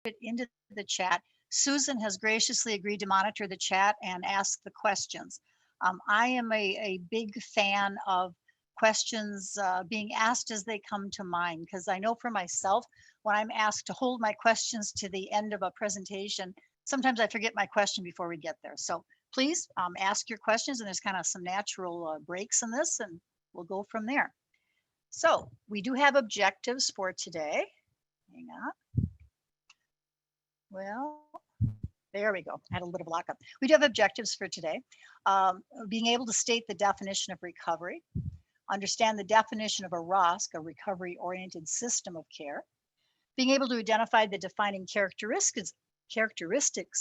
it into the chat. Susan has graciously agreed to monitor the chat and ask the questions. I am a big fan of questions being asked as they come to mind, because I know for myself, when I'm asked to hold my questions to the end of a presentation, sometimes I forget my question before we get there. So please ask your questions, and there's kind of some natural breaks in this, and we'll go from there. So we do have objectives for today. Hang on. Well, there we go. I had a little block up. We do have objectives for today. Being able to state the definition of recovery, understand the definition of a ROSC, a recovery-oriented system of care, being able to identify the defining characteristics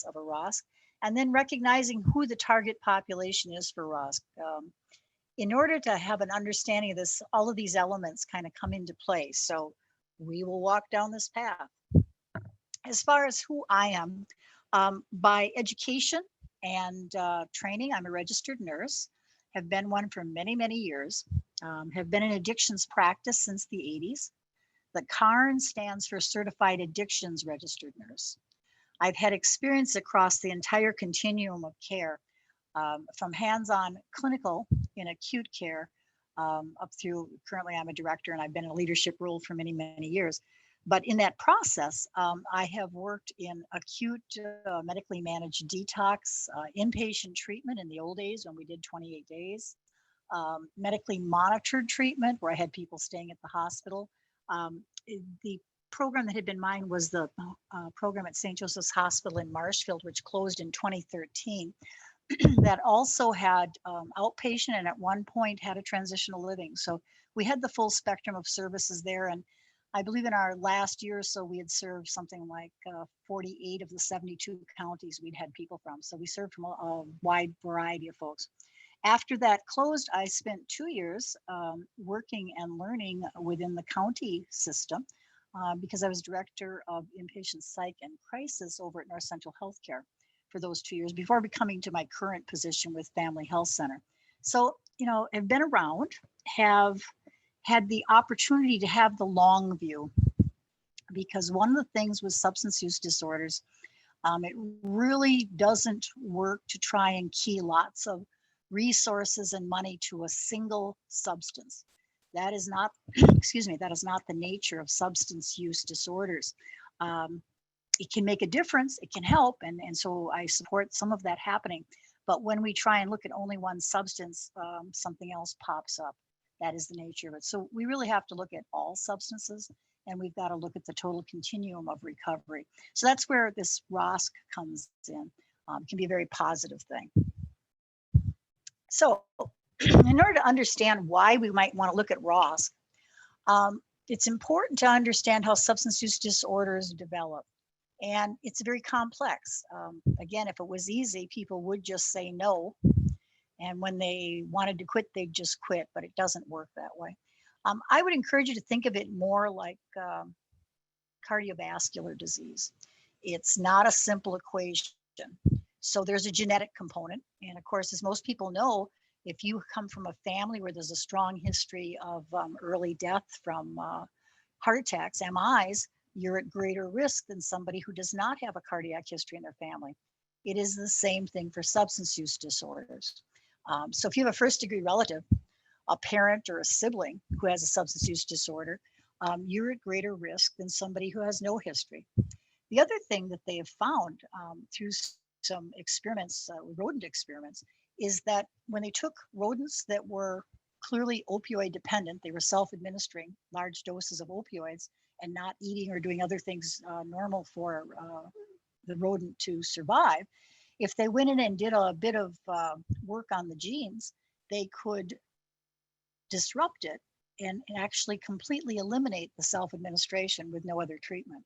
of a ROSC, and then recognizing who the target population is for ROSC. In order to have an understanding of this, all of these elements kind of come into play. So we will walk down this path. As far as who I am, by education and training, I'm a registered nurse, have been one for many, many years, have been in addictions practice since the 80s. The CARN stands for Certified Addictions Registered Nurse. I've had experience across the entire continuum of care, from hands-on clinical in acute care up through, currently I'm a director and I've been in a leadership role for many, many years. But in that process, I have worked in acute medically managed detox, inpatient treatment in the old days when we did 28 days, medically monitored treatment where I had people staying at the hospital. The program that had been mine was the program at St. Joseph's Hospital in Marshfield, which closed in 2013. That also had outpatient and at one point had a transitional living. So we had the full spectrum of services there. And I believe in our last year or so, we had served something like 48 of the 72 counties we'd had people from. So we served from a wide variety of folks. After that closed, I spent 2 years working and learning within the county system because I was director of inpatient psych and crisis over at North Central Healthcare for those 2 years before becoming to my current position with Family Health Center. So, you know, I've been around, have had the opportunity to have the long view, because one of the things with substance use disorders, it really doesn't work to try and key lots of resources and money to a single substance. That is not, excuse me, that is not the nature of substance use disorders. It can make a difference, it can help, and so I support some of that happening. But when we try and look at only one substance, something else pops up. That is the nature of it. So we really have to look at all substances, and we've got to look at the total continuum of recovery. So that's where this ROSC comes in. It can be a very positive thing. So in order to understand why we might want to look at ROSC, it's important to understand how substance use disorders develop. And it's very complex. Again, if it was easy, people would just say no. And when they wanted to quit, they'd just quit, but it doesn't work that way. I would encourage you to think of it more like cardiovascular disease. It's not a simple equation. So there's a genetic component. And of course, as most people know, if you come from a family where there's a strong history of early death from heart attacks, MIs, you're at greater risk than somebody who does not have a cardiac history in their family. It is the same thing for substance use disorders. So if you have a first degree relative, a parent or a sibling who has a substance use disorder, you're at greater risk than somebody who has no history. The other thing that they have found through some experiments, rodent experiments, is that when they took rodents that were clearly opioid dependent, they were self-administering large doses of opioids and not eating or doing other things normal for the rodent to survive. If they went in and did a bit of work on the genes, they could disrupt it and actually completely eliminate the self-administration with no other treatment.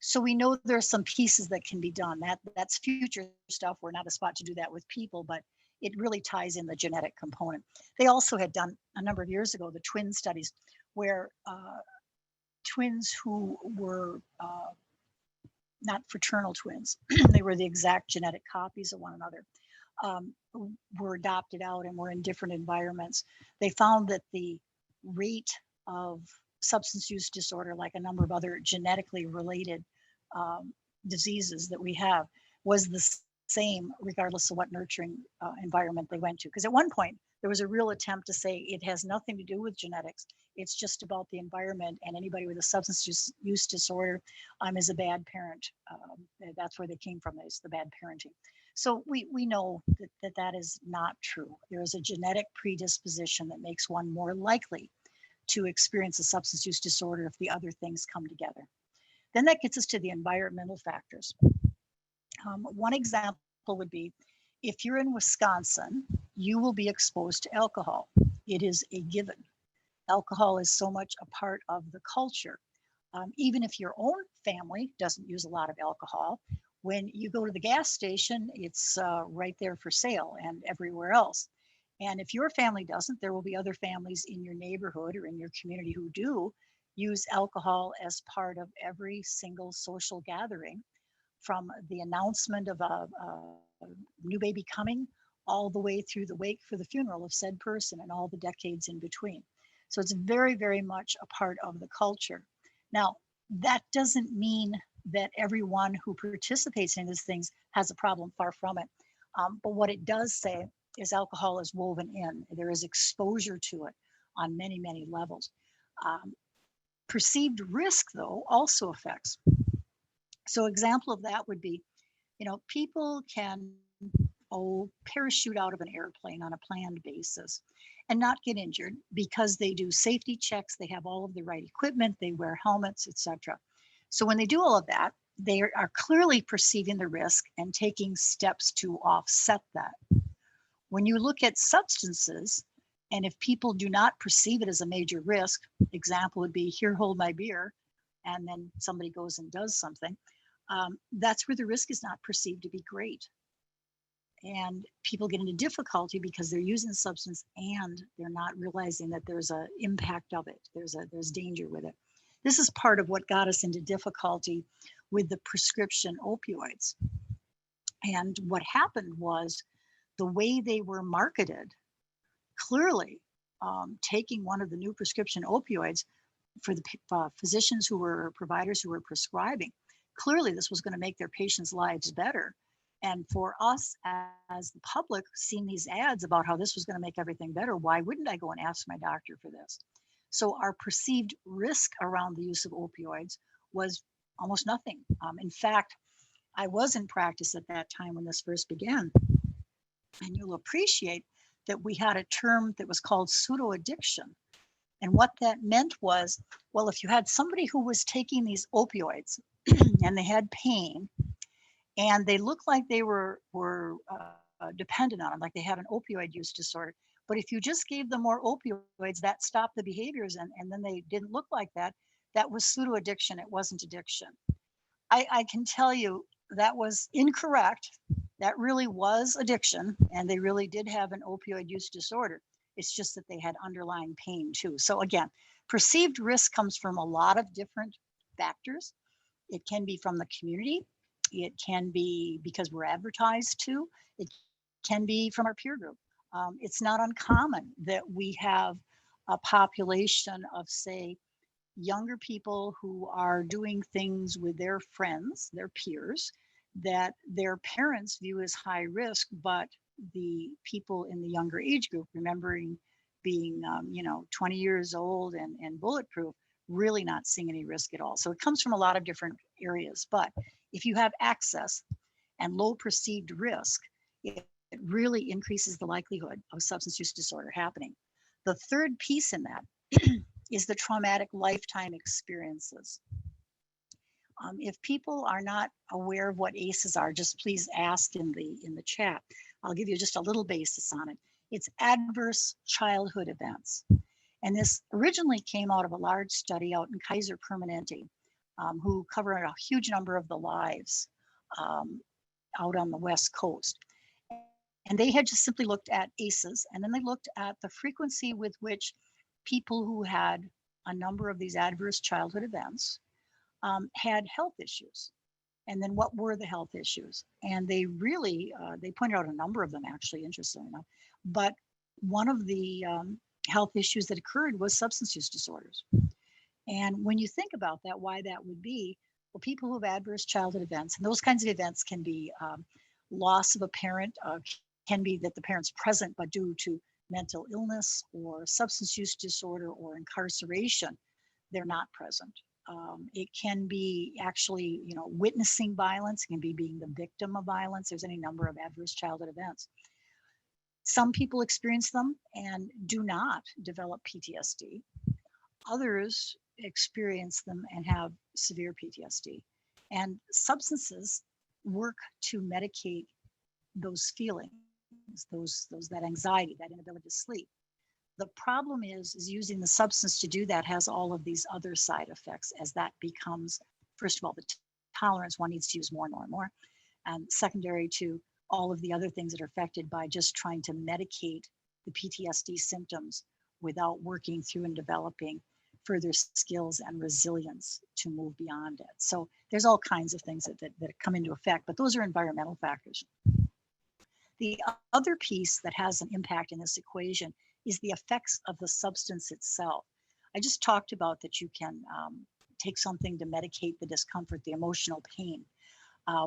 So we know there are some pieces that can be done. That's future stuff. We're not a spot to do that with people, but it really ties in the genetic component. They also had done a number of years ago the twin studies where twins who were not fraternal twins, they were the exact genetic copies of one another, were adopted out and were in different environments. They found that the rate of substance use disorder, like a number of other genetically related um, diseases that we have was the same regardless of what nurturing environment they went to. Because at one point, there was a real attempt to say it has nothing to do with genetics. It's just about the environment, and anybody with a substance use disorder is a bad parent. That's where they came from, is the bad parenting. So we know that is not true. There is a genetic predisposition that makes one more likely to experience a substance use disorder if the other things come together. Then that gets us to the environmental factors. One example would be if you're in Wisconsin, you will be exposed to alcohol. It is a given. Alcohol is so much a part of the culture. Even if your own family doesn't use a lot of alcohol, when you go to the gas station, it's right there for sale and everywhere else. And if your family doesn't, there will be other families in your neighborhood or in your community who do use alcohol as part of every single social gathering, from the announcement of a new baby coming all the way through the wake for the funeral of said person and all the decades in between. So it's very, very much a part of the culture. Now, that doesn't mean that everyone who participates in these things has a problem, far from it. But what it does say is alcohol is woven in. There is exposure to it on many, many levels. Um, Perceived risk, though, also affects. So example of that would be, people can parachute out of an airplane on a planned basis and not get injured because they do safety checks, they have all of the right equipment, they wear helmets, etc. So when they do all of that, they are clearly perceiving the risk and taking steps to offset that. When you look at substances, and if people do not perceive it as a major risk, example would be, here, hold my beer, and then somebody goes and does something, that's where the risk is not perceived to be great. And people get into difficulty because they're using the substance and they're not realizing that there's an impact of it. There's danger with it. This is part of what got us into difficulty with the prescription opioids. And what happened was the way they were marketed, clearly taking one of the new prescription opioids for the physicians who were providers who were prescribing, clearly this was going to make their patients' lives better. And for us as the public, seeing these ads about how this was going to make everything better, why wouldn't I go and ask my doctor for this? So our perceived risk around the use of opioids was almost nothing. In fact, I was in practice at that time when this first began. And you'll appreciate that we had a term that was called pseudo addiction. And what that meant was, well, if you had somebody who was taking these opioids and they had pain, and they looked like they were dependent on them, like they had an opioid use disorder. But if you just gave them more opioids, that stopped the behaviors, and then they didn't look like that. That was pseudo addiction. It wasn't addiction. I can tell you that was incorrect. That really was addiction, and they really did have an opioid use disorder. It's just that they had underlying pain too. So again, perceived risk comes from a lot of different factors. It can be from the community. It can be because we're advertised to. It can be from our peer group. It's not uncommon that we have a population of, say, younger people who are doing things with their friends, their peers, that their parents view as high risk, but the people in the younger age group, remembering being 20 years old and bulletproof, really not seeing any risk at all. So it comes from a lot of different areas. But if you have access and low perceived risk, it really increases the likelihood of substance use disorder happening. The third piece in that is the traumatic lifetime experiences. If people are not aware of what ACEs are, just please ask in the chat. I'll give you just a little basis on it. It's adverse childhood events. And this originally came out of a large study out in Kaiser Permanente, who covered a huge number of the lives out on the West Coast. And they had just simply looked at ACEs, and then they looked at the frequency with which people who had a number of these adverse childhood events had health issues. And then what were the health issues? And they really, they pointed out a number of them, actually, interestingly enough. But one of the health issues that occurred was substance use disorders. And when you think about that, why that would be, Well, people who have adverse childhood events, and those kinds of events can be loss of a parent, can be that the parent's present, but due to mental illness or substance use disorder or incarceration, they're not present. It can be actually, witnessing violence. It can be being the victim of violence. There's any number of adverse childhood events. Some people experience them and do not develop PTSD. Others experience them and have severe PTSD. And substances work to medicate those feelings, that anxiety, that inability to sleep. The problem is using the substance to do that has all of these other side effects, as that becomes, first of all, the tolerance. One needs to use more and more and more. And secondary to all of the other things that are affected by just trying to medicate the PTSD symptoms without working through and developing further skills and resilience to move beyond it. So there's all kinds of things that come into effect, but those are environmental factors. The other piece that has an impact in this equation is the effects of the substance itself. I just talked about that you can take something to medicate the discomfort, the emotional pain.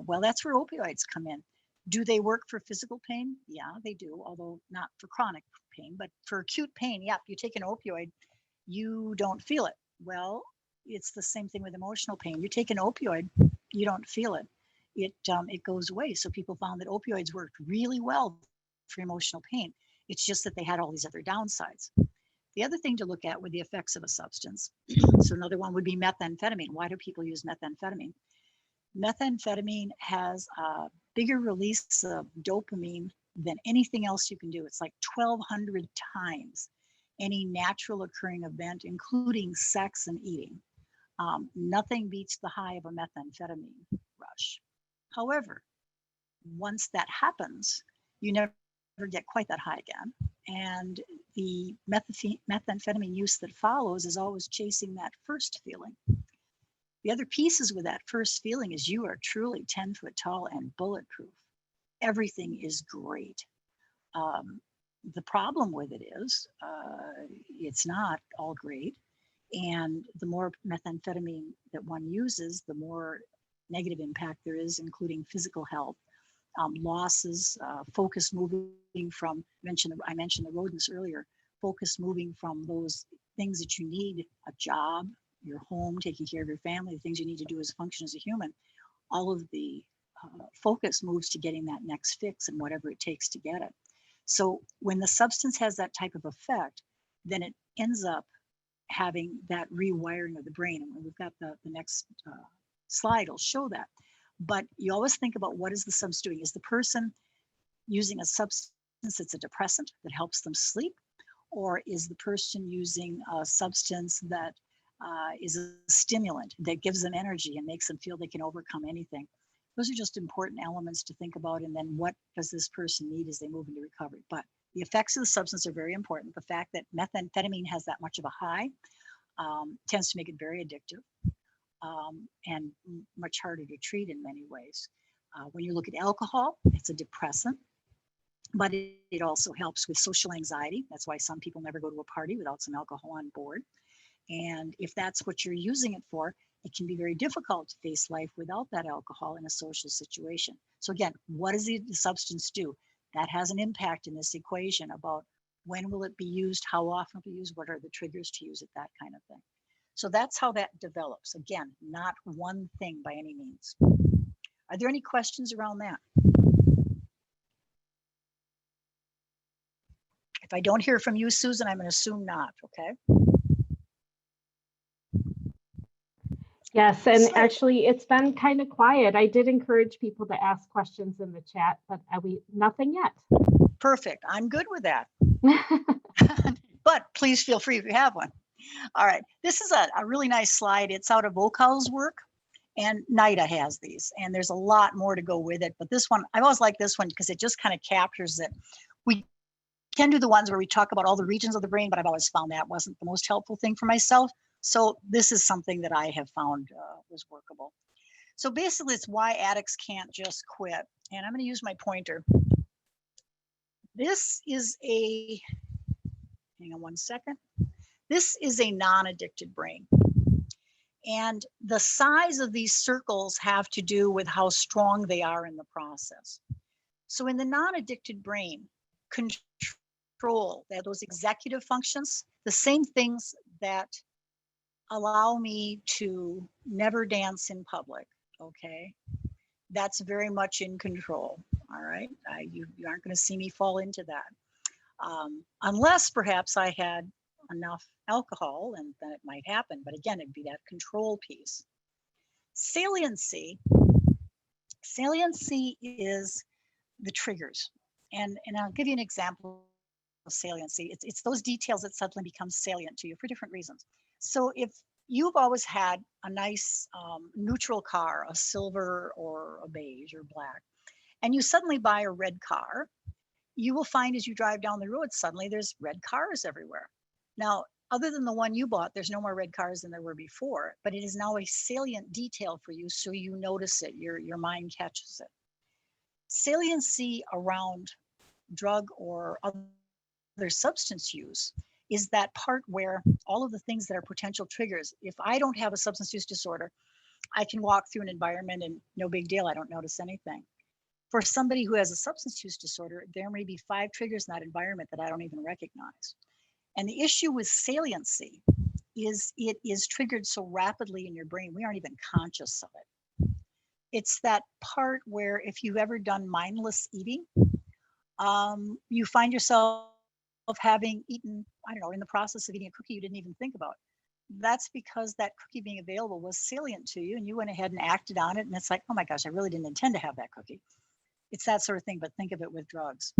Well, that's where opioids come in. Do they work for physical pain? Yeah, they do, although not for chronic pain, but for acute pain, yeah, if you take an opioid, you don't feel it. Well, it's the same thing with emotional pain. You take an opioid, you don't feel it. It goes away. So people found that opioids worked really well for emotional pain. It's just that they had all these other downsides. The other thing to look at were the effects of a substance. So another one would be methamphetamine. Why do people use methamphetamine? Methamphetamine has a bigger release of dopamine than anything else you can do. It's like 1,200 times any natural occurring event, including sex and eating. Nothing beats the high of a methamphetamine rush. However, once that happens, you never get quite that high again. And the methamphetamine use that follows is always chasing that first feeling. The other pieces with that first feeling is you are truly 10 foot tall and bulletproof. Everything is great. The problem with it is it's not all great. And the more methamphetamine that one uses, the more negative impact there is, including physical health, losses, focus moving from, I mentioned the rodents earlier, focus moving from those things that you need, a job, your home, taking care of your family, the things you need to do as function as a human, all of the focus moves to getting that next fix and whatever it takes to get it. So when the substance has that type of effect, then it ends up having that rewiring of the brain. And we've got the next slide will show that. But you always think about, what is the substance doing? Is the person using a substance that's a depressant that helps them sleep? Or is the person using a substance that is a stimulant that gives them energy and makes them feel they can overcome anything? Those are just important elements to think about. And then what does this person need as they move into recovery? But the effects of the substance are very important. The fact that methamphetamine has that much of a high tends to make it very addictive and much harder to treat in many ways. When you look at alcohol, it's a depressant, but it also helps with social anxiety. That's why some people never go to a party without some alcohol on board. And if that's what you're using it for, it can be very difficult to face life without that alcohol in a social situation. So again, what does the substance do? That has an impact in this equation about when will it be used, how often will it be used, what are the triggers to use it, that kind of thing. So that's how that develops. Again, not one thing by any means. Are there any questions around that? If I don't hear from you, Susan, I'm going to assume not, okay? Yes, and actually it's been kind of quiet. I did encourage people to ask questions in the chat, but nothing yet. Perfect. I'm good with that. But please feel free if you have one. All right. This is a really nice slide. It's out of Vokal's work, and NIDA has these, and there's a lot more to go with it. But this one, I always like this one because it just kind of captures it. We can do the ones where we talk about all the regions of the brain, but I've always found that wasn't the most helpful thing for myself. So this is something that I have found was workable. So basically it's why addicts can't just quit. And I'm going to use my pointer. This is hang on one second. This is a non-addicted brain. And the size of these circles have to do with how strong they are in the process. So in the non-addicted brain, control, those executive functions, the same things that allow me to never dance in public, okay? That's very much in control, all right? You aren't gonna see me fall into that. Unless perhaps I had enough alcohol, and then it might happen, but again, it'd be that control piece. Saliency, saliency is the triggers. And I'll give you an example of saliency. It's those details that suddenly become salient to you for different reasons. So if you've always had a nice neutral car, a silver or a beige or black, and you suddenly buy a red car, you will find as you drive down the road, suddenly there's red cars everywhere. Now, other than the one you bought, there's no more red cars than there were before, but it is now a salient detail for you, so you notice it, your mind catches it. Saliency around drug or other substance use is that part where all of the things that are potential triggers, if I don't have a substance use disorder, I can walk through an environment and no big deal, I don't notice anything. For somebody who has a substance use disorder, there may be 5 triggers in that environment that I don't even recognize. And the issue with saliency is it is triggered so rapidly in your brain, we aren't even conscious of it. It's that part where if you've ever done mindless eating, you find yourself having eaten, I don't know, in the process of eating a cookie you didn't even think about. That's because that cookie being available was salient to you and you went ahead and acted on it. And it's like, oh my gosh, I really didn't intend to have that cookie. It's that sort of thing, but think of it with drugs.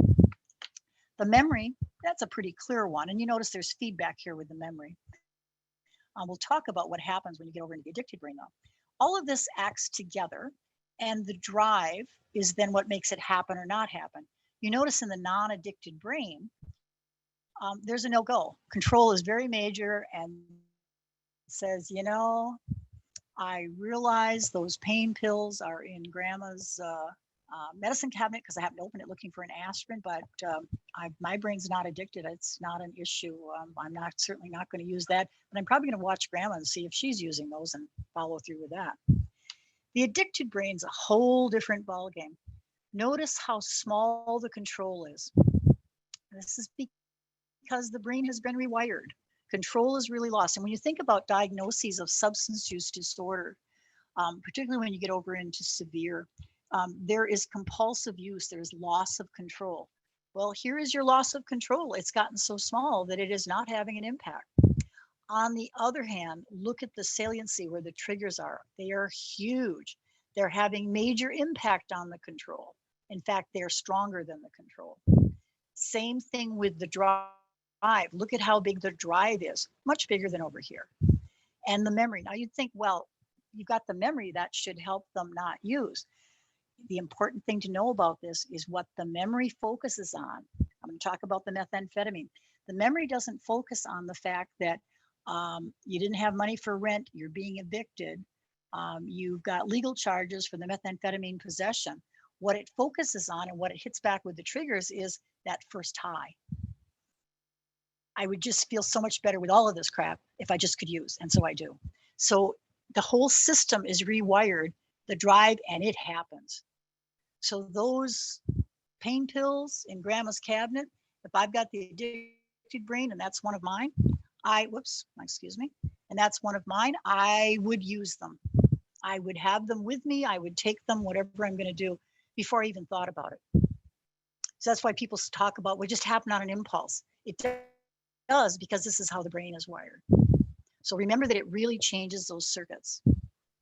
The memory, that's a pretty clear one. And you notice there's feedback here with the memory. We'll talk about what happens when you get over into the addicted brain though. All of this acts together and the drive is then what makes it happen or not happen. You notice in the non-addicted brain, there's a no-go. Control is very major and says, you know, I realize those pain pills are in grandma's medicine cabinet because I happened to open it looking for an aspirin, but my brain's not addicted. It's not an issue. I'm certainly not going to use that, but I'm probably going to watch grandma and see if she's using those and follow through with that. The addicted brain's a whole different ballgame. Notice how small the control is. This is because the brain has been rewired. Control is really lost. And when you think about diagnoses of substance use disorder, particularly when you get over into severe, there is compulsive use, there's loss of control. Well, here is your loss of control. It's gotten so small that it is not having an impact. On the other hand, look at the saliency where the triggers are. They are huge. They're having major impact on the control. In fact, they're stronger than the control. Same thing with the drive. Look at how big the drive is, much bigger than over here. And the memory. Now you'd think, well, you've got the memory, that should help them not use. The important thing to know about this is what the memory focuses on. I'm going to talk about the methamphetamine. The memory doesn't focus on the fact that you didn't have money for rent, you're being evicted, you've got legal charges for the methamphetamine possession. What it focuses on and what it hits back with the triggers is that first high. I would just feel so much better with all of this crap if I just could use, and so I do. So the whole system is rewired, the drive, and it happens. So those pain pills in grandma's cabinet, if I've got the addicted brain and that's one of mine, and that's one of mine, I would use them. I would have them with me. I would take them, whatever I'm going to do, before I even thought about it. So that's why people talk about what just happened on an impulse. It does, because this is how the brain is wired. So remember that it really changes those circuits.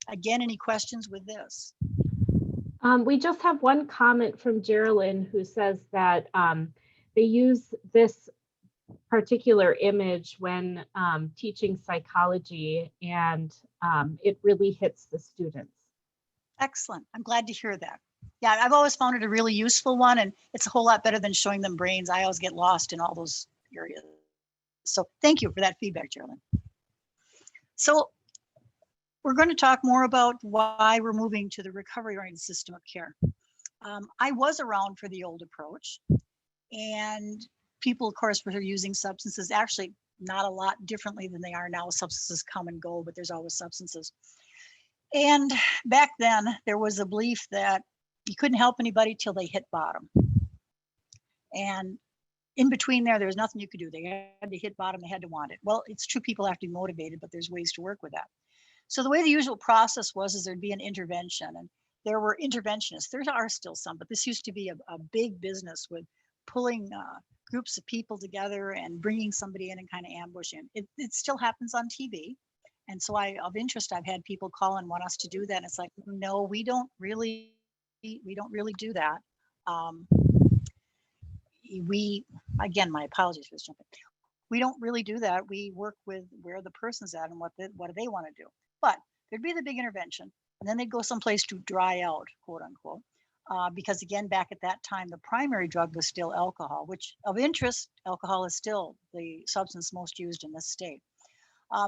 Again, any questions with this? We just have one comment from Geraldine who says that they use this particular image when teaching psychology, and it really hits the students. Excellent. I'm glad to hear that. Yeah, I've always found it a really useful one, and it's a whole lot better than showing them brains. I always get lost in all those areas. So thank you for that feedback, Geraldine. So we're going to talk more about why we're moving to the recovery-oriented system of care. I was around for the old approach, and people, of course, were using substances. Actually, not a lot differently than they are now. Substances come and go, but there's always substances. And back then, there was a belief that you couldn't help anybody till they hit bottom. And in between there was nothing you could do. They had to hit bottom, they had to want it. Well, it's true, people have to be motivated, but there's ways to work with that. So the way the usual process was is there'd be an intervention, and there were interventionists. There are still some, but this used to be a big business with pulling groups of people together and bringing somebody in and kind of ambushing. It still happens on TV. And so of interest, I've had people call and want us to do that. And it's like, no, we don't really do that. Um, we, again, my apologies for this jumping. We don't really do that. We work with where the person's at and what do they want to do. But there'd be the big intervention, and then they'd go someplace to dry out, quote unquote. Because again, back at that time, the primary drug was still alcohol, which of interest, alcohol is still the substance most used in this state.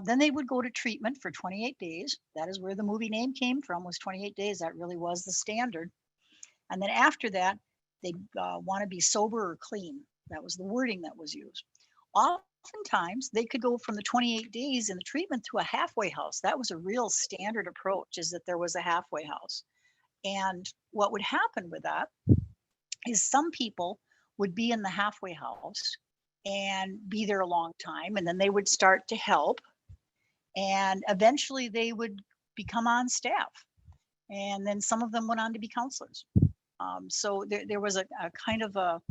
Then they would go to treatment for 28 days. That is where the movie name came from, was 28 days. That really was the standard. And then after that, they'd want to be sober or clean. That was the wording that was used. Oftentimes, they could go from the 28 days in the treatment to a halfway house. That was a real standard approach, is that there was a halfway house. And what would happen with that is some people would be in the halfway house and be there a long time, and then they would start to help, and eventually they would become on staff, and then some of them went on to be counselors. So there was a kind of a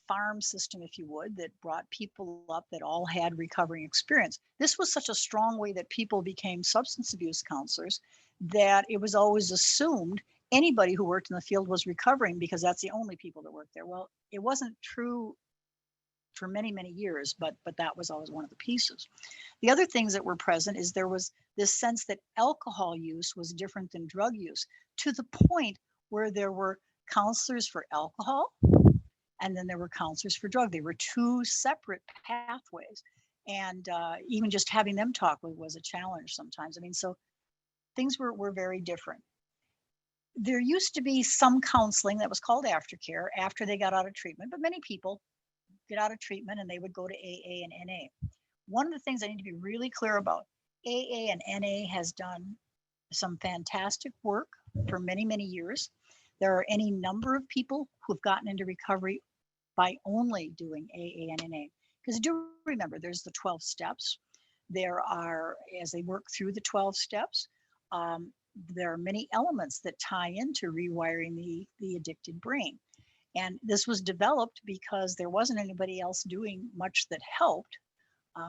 farm system, if you would, that brought people up that all had recovering experience. This was such a strong way that people became substance abuse counselors that it was always assumed anybody who worked in the field was recovering because that's the only people that worked there. Well, it wasn't true for many, many years, but that was always one of the pieces. The other things that were present is there was this sense that alcohol use was different than drug use, to the point where there were counselors for alcohol and then there were counselors for drug. They were two separate pathways. And even just having them talk was a challenge sometimes. I mean, so things were very different. There used to be some counseling that was called aftercare after they got out of treatment, but many people get out of treatment and they would go to AA and NA. One of the things I need to be really clear about, AA and NA has done some fantastic work for many, many years. There are any number of people who've gotten into recovery by only doing AA and NA. Because do remember, there's the 12 steps. There are, as they work through the 12 steps, there are many elements that tie into rewiring the addicted brain. And this was developed because there wasn't anybody else doing much that helped.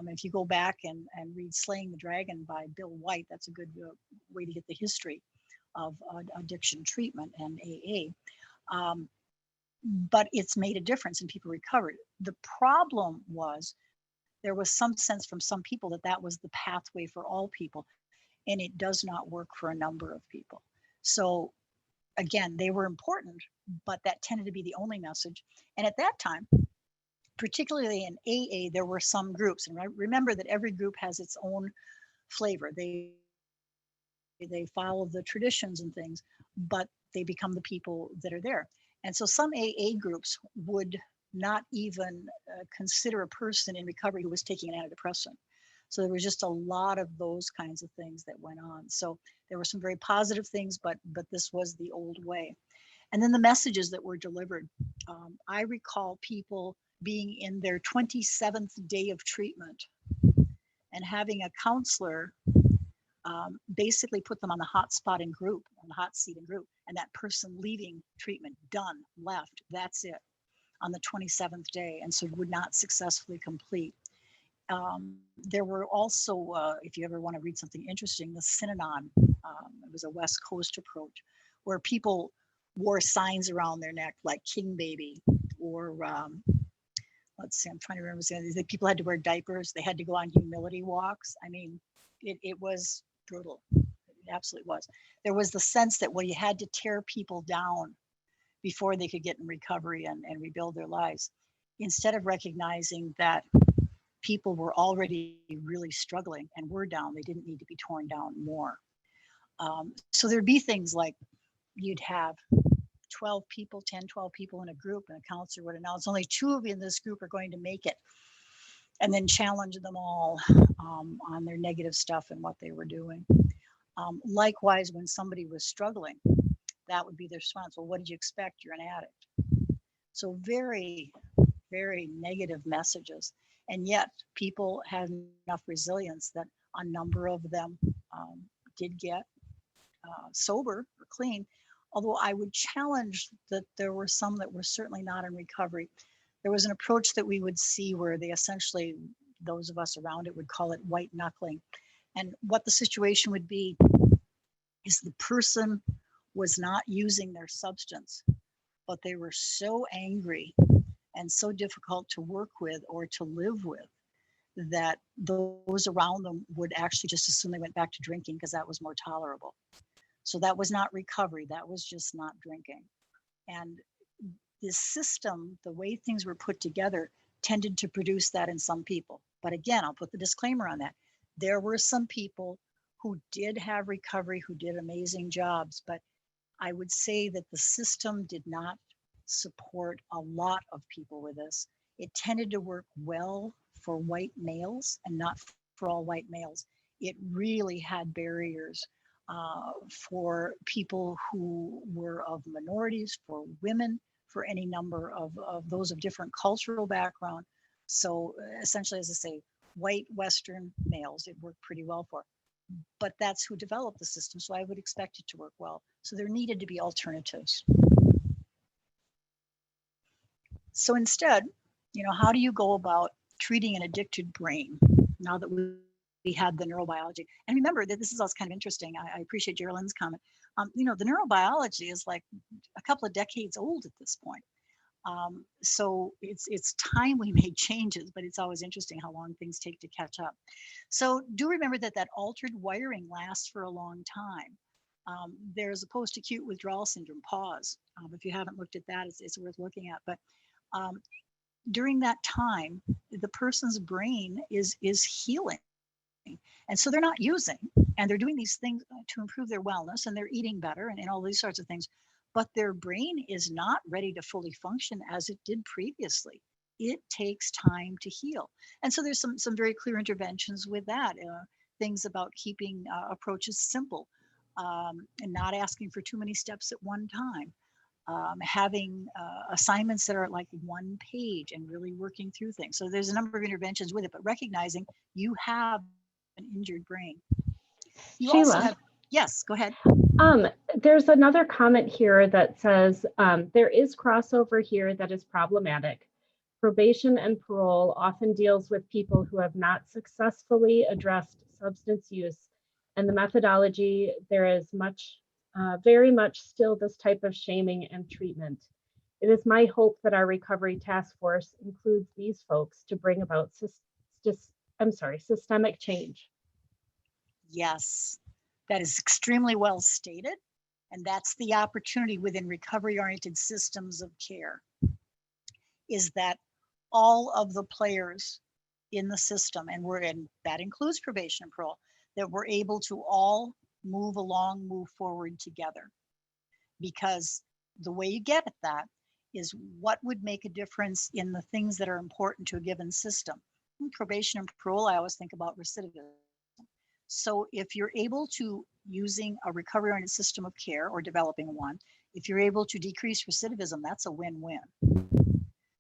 If you go back and read Slaying the Dragon by Bill White, that's a good way to get the history of addiction treatment and AA. But it's made a difference and people recovered. The problem was there was some sense from some people that that was the pathway for all people, and it does not work for a number of people. So again, they were important, but that tended to be the only message. And at that time, particularly in AA, there were some groups, and remember that every group has its own flavor. They follow the traditions and things, but they become the people that are there. And so some AA groups would not even consider a person in recovery who was taking an antidepressant. So there was just a lot of those kinds of things that went on. So there were some very positive things, but this was the old way. And then the messages that were delivered. I recall people being in their 27th day of treatment and having a counselor basically put them on the hot spot in group, on the hot seat in group, and that person leaving treatment, done, left, that's it, on the 27th day, and so would not successfully complete. There were also, if you ever want to read something interesting, the Synanon. It was a West Coast approach where people wore signs around their neck like King Baby, or let's see, I'm trying to remember, the people had to wear diapers, they had to go on humility walks. I mean, it was brutal. It absolutely was. There was the sense that, well, you had to tear people down before they could get in recovery and rebuild their lives, instead of recognizing that people were already really struggling and were down. They didn't need to be torn down more. So there'd be things like you'd have 12 people, 10, 12 people in a group, and a counselor would announce only 2 of you in this group are going to make it. and then challenge them all on their negative stuff and what they were doing. Likewise, when somebody was struggling, that would be their response. Well, what did you expect? You're an addict. So very, very negative messages. And yet people had enough resilience that a number of them did get sober or clean. Although I would challenge that there were some that were certainly not in recovery. There was an approach that we would see where they essentially, those of us around it would call it white knuckling. And what the situation would be is the person was not using their substance, but they were so angry and so difficult to work with or to live with that those around them would actually just assume they went back to drinking because that was more tolerable. So that was not recovery, that was just not drinking. And this system, the way things were put together, tended to produce that in some people. But again, I'll put the disclaimer on that. There were some people who did have recovery, who did amazing jobs, but I would say that the system did not support a lot of people with this. It tended to work well for white males and not for all white males. It really had barriers for people who were of minorities, for women, for any number of those of different cultural background. So essentially, as I say, white Western males, it worked pretty well for. But that's who developed the system, so I would expect it to work well. So there needed to be alternatives. So instead, how do you go about treating an addicted brain now that we had the neurobiology? And remember that this is also kind of interesting. I appreciate Geraldine's comment. The neurobiology is like a couple of decades old at this point. So it's time we made changes, but it's always interesting how long things take to catch up. So do remember that altered wiring lasts for a long time. There's a post-acute withdrawal syndrome, pause. If you haven't looked at that, it's worth looking at. But um, during that time, the person's brain is healing. And so they're not using, and they're doing these things to improve their wellness, and they're eating better and all these sorts of things. But their brain is not ready to fully function as it did previously. It takes time to heal. And so there's some very clear interventions with that. Things about keeping approaches simple and not asking for too many steps at one time. Having assignments that are like one page and really working through things. So there's a number of interventions with it, but recognizing you have an injured brain. You also have, Sheila, yes, go ahead. um, there's another comment here that says there is crossover here that is problematic. Probation and parole often deals with people who have not successfully addressed substance use, and the methodology, there is very much still this type of shaming and treatment. It is my hope that our recovery task force includes these folks to bring about systemic change. Yes, that is extremely well stated. And that's the opportunity within recovery oriented systems of care, is that all of the players in the system, and that includes probation and parole, that we're able to all move along, move forward together. Because the way you get at that is what would make a difference in the things that are important to a given system. In probation and parole, I always think about recidivism. So if you're able to, using a recovery oriented system of care or developing one, if you're able to decrease recidivism, that's a win-win.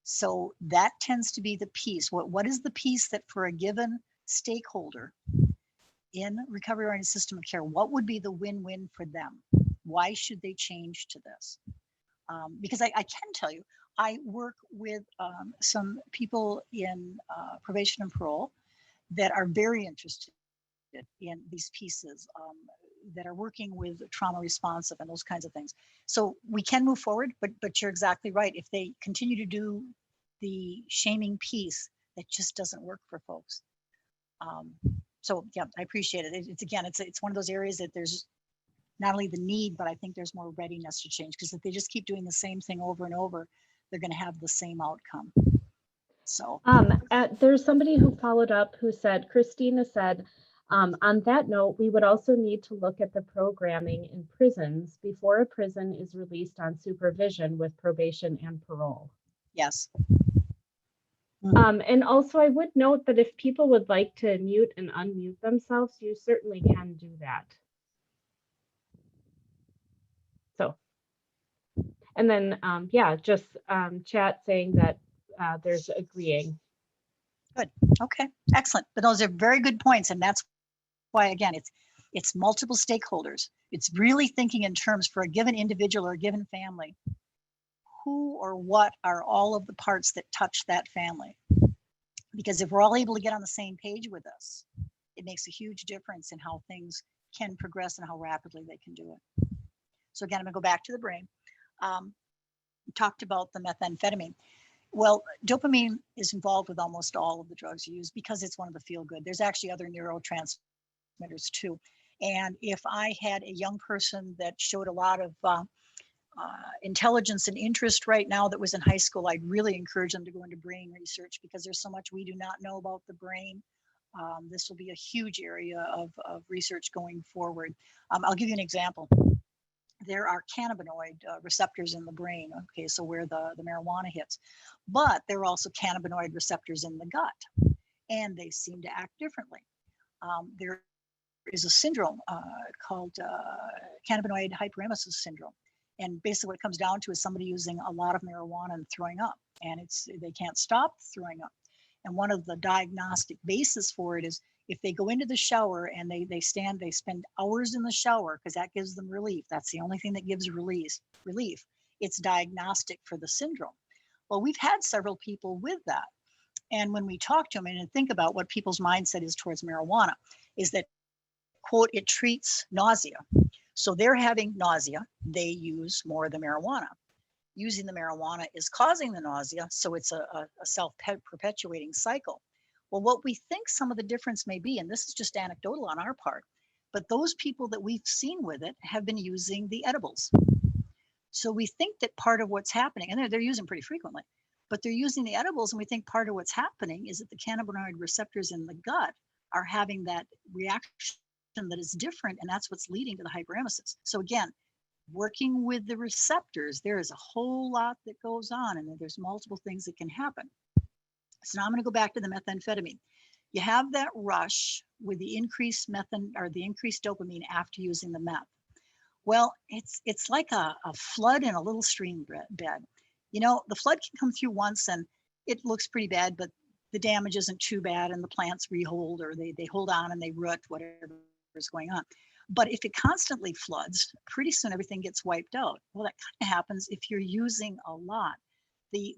So that tends to be the piece. What is the piece that for a given stakeholder in recovery oriented system of care, what would be the win-win for them? Why should they change to this? Because I can tell you, I work with some people in probation and parole that are very interested in these pieces, that are working with trauma responsive and those kinds of things. So we can move forward, but you're exactly right. If they continue to do the shaming piece, that just doesn't work for folks. So yeah, I appreciate it. It's one of those areas that there's not only the need, but I think there's more readiness to change, because if they just keep doing the same thing over and over, they're going to have the same outcome. So There's somebody who followed up who said, Christina said, on that note, we would also need to look at the programming in prisons before a prison is released on supervision with probation and parole. yes, Mhm. And also, I would note that if people would like to mute and unmute themselves, you certainly can do that. So, and then, yeah, just chat saying that there's agreeing. Good. Okay. Excellent. But those are very good points, and that's why again it's multiple stakeholders. It's really thinking in terms for a given individual or a given family. Who or what are all of the parts that touch that family? Because if we're all able to get on the same page with us, it makes a huge difference in how things can progress and how rapidly they can do it. So again, I'm going to go back to the brain. We talked about the methamphetamine. Well, dopamine is involved with almost all of the drugs you use because it's one of the feel good. There's actually other neurotransmitters too. And if I had a young person that showed a lot of intelligence and interest right now that was in high school, I'd really encourage them to go into brain research because there's so much we do not know about the brain. This will be a huge area of research going forward. I'll give you an example. There are cannabinoid receptors in the brain, okay, so where the marijuana hits. But there are also cannabinoid receptors in the gut, and they seem to act differently. There is a syndrome called cannabinoid hyperemesis syndrome. And basically what it comes down to is somebody using a lot of marijuana and throwing up, and they can't stop throwing up. And one of the diagnostic basis for it is if they go into the shower and they spend hours in the shower because that gives them relief. That's the only thing that gives relief. It's diagnostic for the syndrome. Well, we've had several people with that. And when we talk to them and think about what people's mindset is towards marijuana, is that, quote, it treats nausea. So they're having nausea, they use more of the marijuana. Using the marijuana is causing the nausea, so it's a self-perpetuating cycle. Well, what we think some of the difference may be, and this is just anecdotal on our part, but those people that we've seen with it have been using the edibles. So we think that part of what's happening, and they're using pretty frequently, but they're using the edibles, and we think part of what's happening is that the cannabinoid receptors in the gut are having that reaction that is different, and that's what's leading to the hyperemesis. So again, working with the receptors, there is a whole lot that goes on, and there's multiple things that can happen. So now I'm going to go back to the methamphetamine. You have that rush with the increased the increased dopamine after using the meth. Well, it's like a flood in a little stream bed. You know, the flood can come through once and it looks pretty bad, but the damage isn't too bad, and the plants rehold, or they hold on and they root, whatever is going on. But if it constantly floods, pretty soon everything gets wiped out. Well, that kind of happens if you're using a lot. The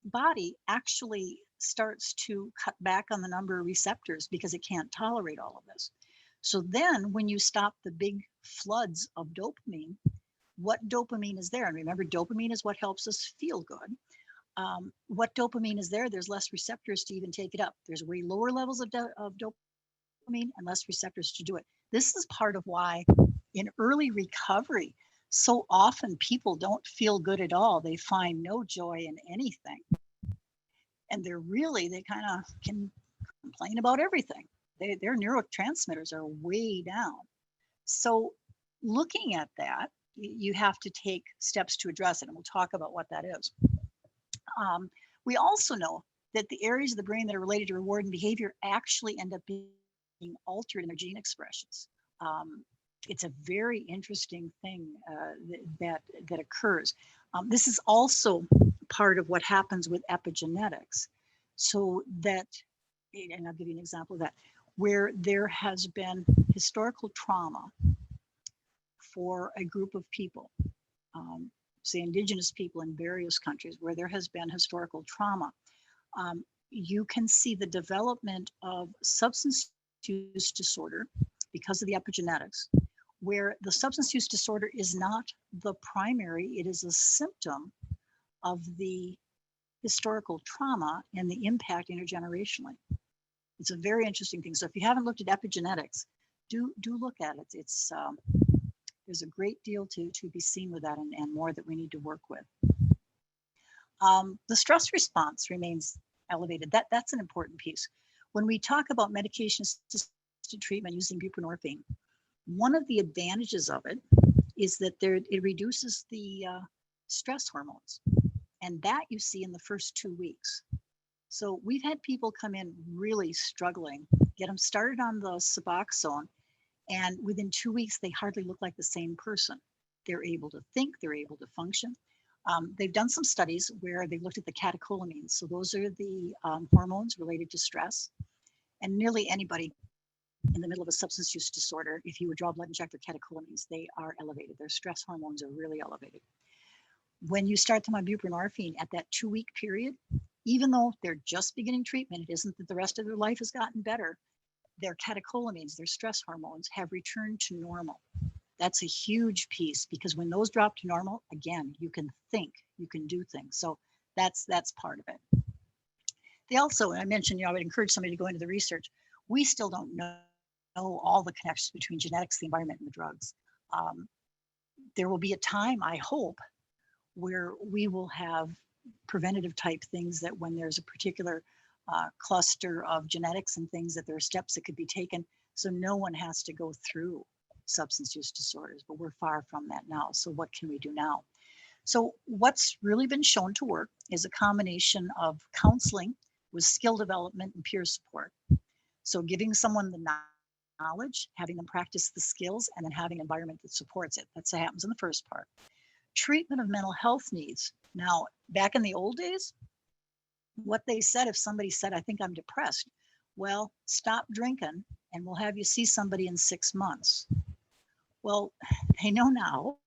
body actually starts to cut back on the number of receptors because it can't tolerate all of this. So then when you stop the big floods of dopamine, what dopamine is there? And remember, dopamine is what helps us feel good. What dopamine is there? There's less receptors to even take it up. There's way lower levels of dopamine and less receptors to do it. This is part of why in early recovery, so often people don't feel good at all. They find no joy in anything. And they kind of can complain about everything. Their neurotransmitters are way down. So looking at that, you have to take steps to address it. And we'll talk about what that is. We also know that the areas of the brain that are related to reward and behavior actually end up being altered in their gene expressions. It's a very interesting thing that occurs. This is also part of what happens with epigenetics. So that, and I'll give you an example of that, where there has been historical trauma for a group of people, say indigenous people in various countries, where there has been historical trauma. You can see the development of substance use disorder because of the epigenetics, where the substance use disorder is not the primary, it is a symptom of the historical trauma and the impact intergenerationally. It's a very interesting thing. So if you haven't looked at epigenetics, do look at it. It's there's a great deal to be seen with that, and more that we need to work with. The stress response remains elevated. That's an important piece. When we talk about medication-assisted treatment using buprenorphine, one of the advantages of it is that it reduces the stress hormones. And that you see in the first 2 weeks. So we've had people come in really struggling, get them started on the Suboxone, and within 2 weeks, they hardly look like the same person. They're able to think, they're able to function. They've done some studies where they looked at the catecholamines. So those are the hormones related to stress. And nearly anybody in the middle of a substance use disorder, if you would draw blood and check their catecholamines, they are elevated. Their stress hormones are really elevated. When you start them on buprenorphine at that 2 week period, even though they're just beginning treatment, it isn't that the rest of their life has gotten better. Their catecholamines, their stress hormones, have returned to normal. That's a huge piece because when those drop to normal, again, you can think, you can do things. So that's part of it. They also, and I mentioned, I would encourage somebody to go into the research. We still don't know all the connections between genetics, the environment, and the drugs. Um, there will be a time, I hope, where we will have preventative type things that when there's a particular cluster of genetics and things that there are steps that could be taken so no one has to go through substance use disorders, but we're far from that now. So what can we do now? So what's really been shown to work is a combination of counseling with skill development and peer support. So giving someone the knowledge, having them practice the skills, and then having an environment that supports it. That's what happens in the first part. Treatment of mental health needs. Now, back in the old days, what they said, if somebody said, I think I'm depressed, well, stop drinking and we'll have you see somebody in 6 months. Well, they know now,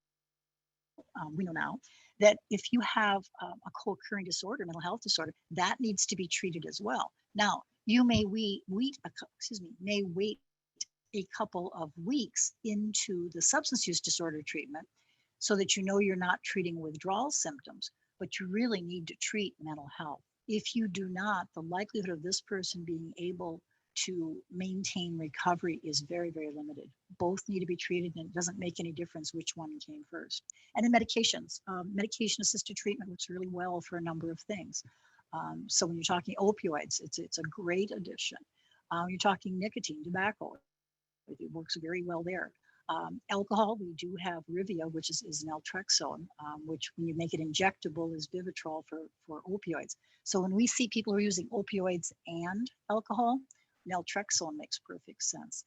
we know now, that if you have a co-occurring disorder, mental health disorder, that needs to be treated as well. Now, you may may wait a couple of weeks into the substance use disorder treatment so that you know you're not treating withdrawal symptoms, but you really need to treat mental health. If you do not, the likelihood of this person being able to maintain recovery is very, very limited. Both need to be treated, and it doesn't make any difference which one came first. And then medications, medication-assisted treatment works really well for a number of things. So when you're talking opioids, it's a great addition. You're talking nicotine, tobacco, it works very well there. Alcohol, we do have Rivia, which is naltrexone, which when you make it injectable is Vivitrol for opioids. So when we see people who are using opioids and alcohol, naltrexone makes perfect sense.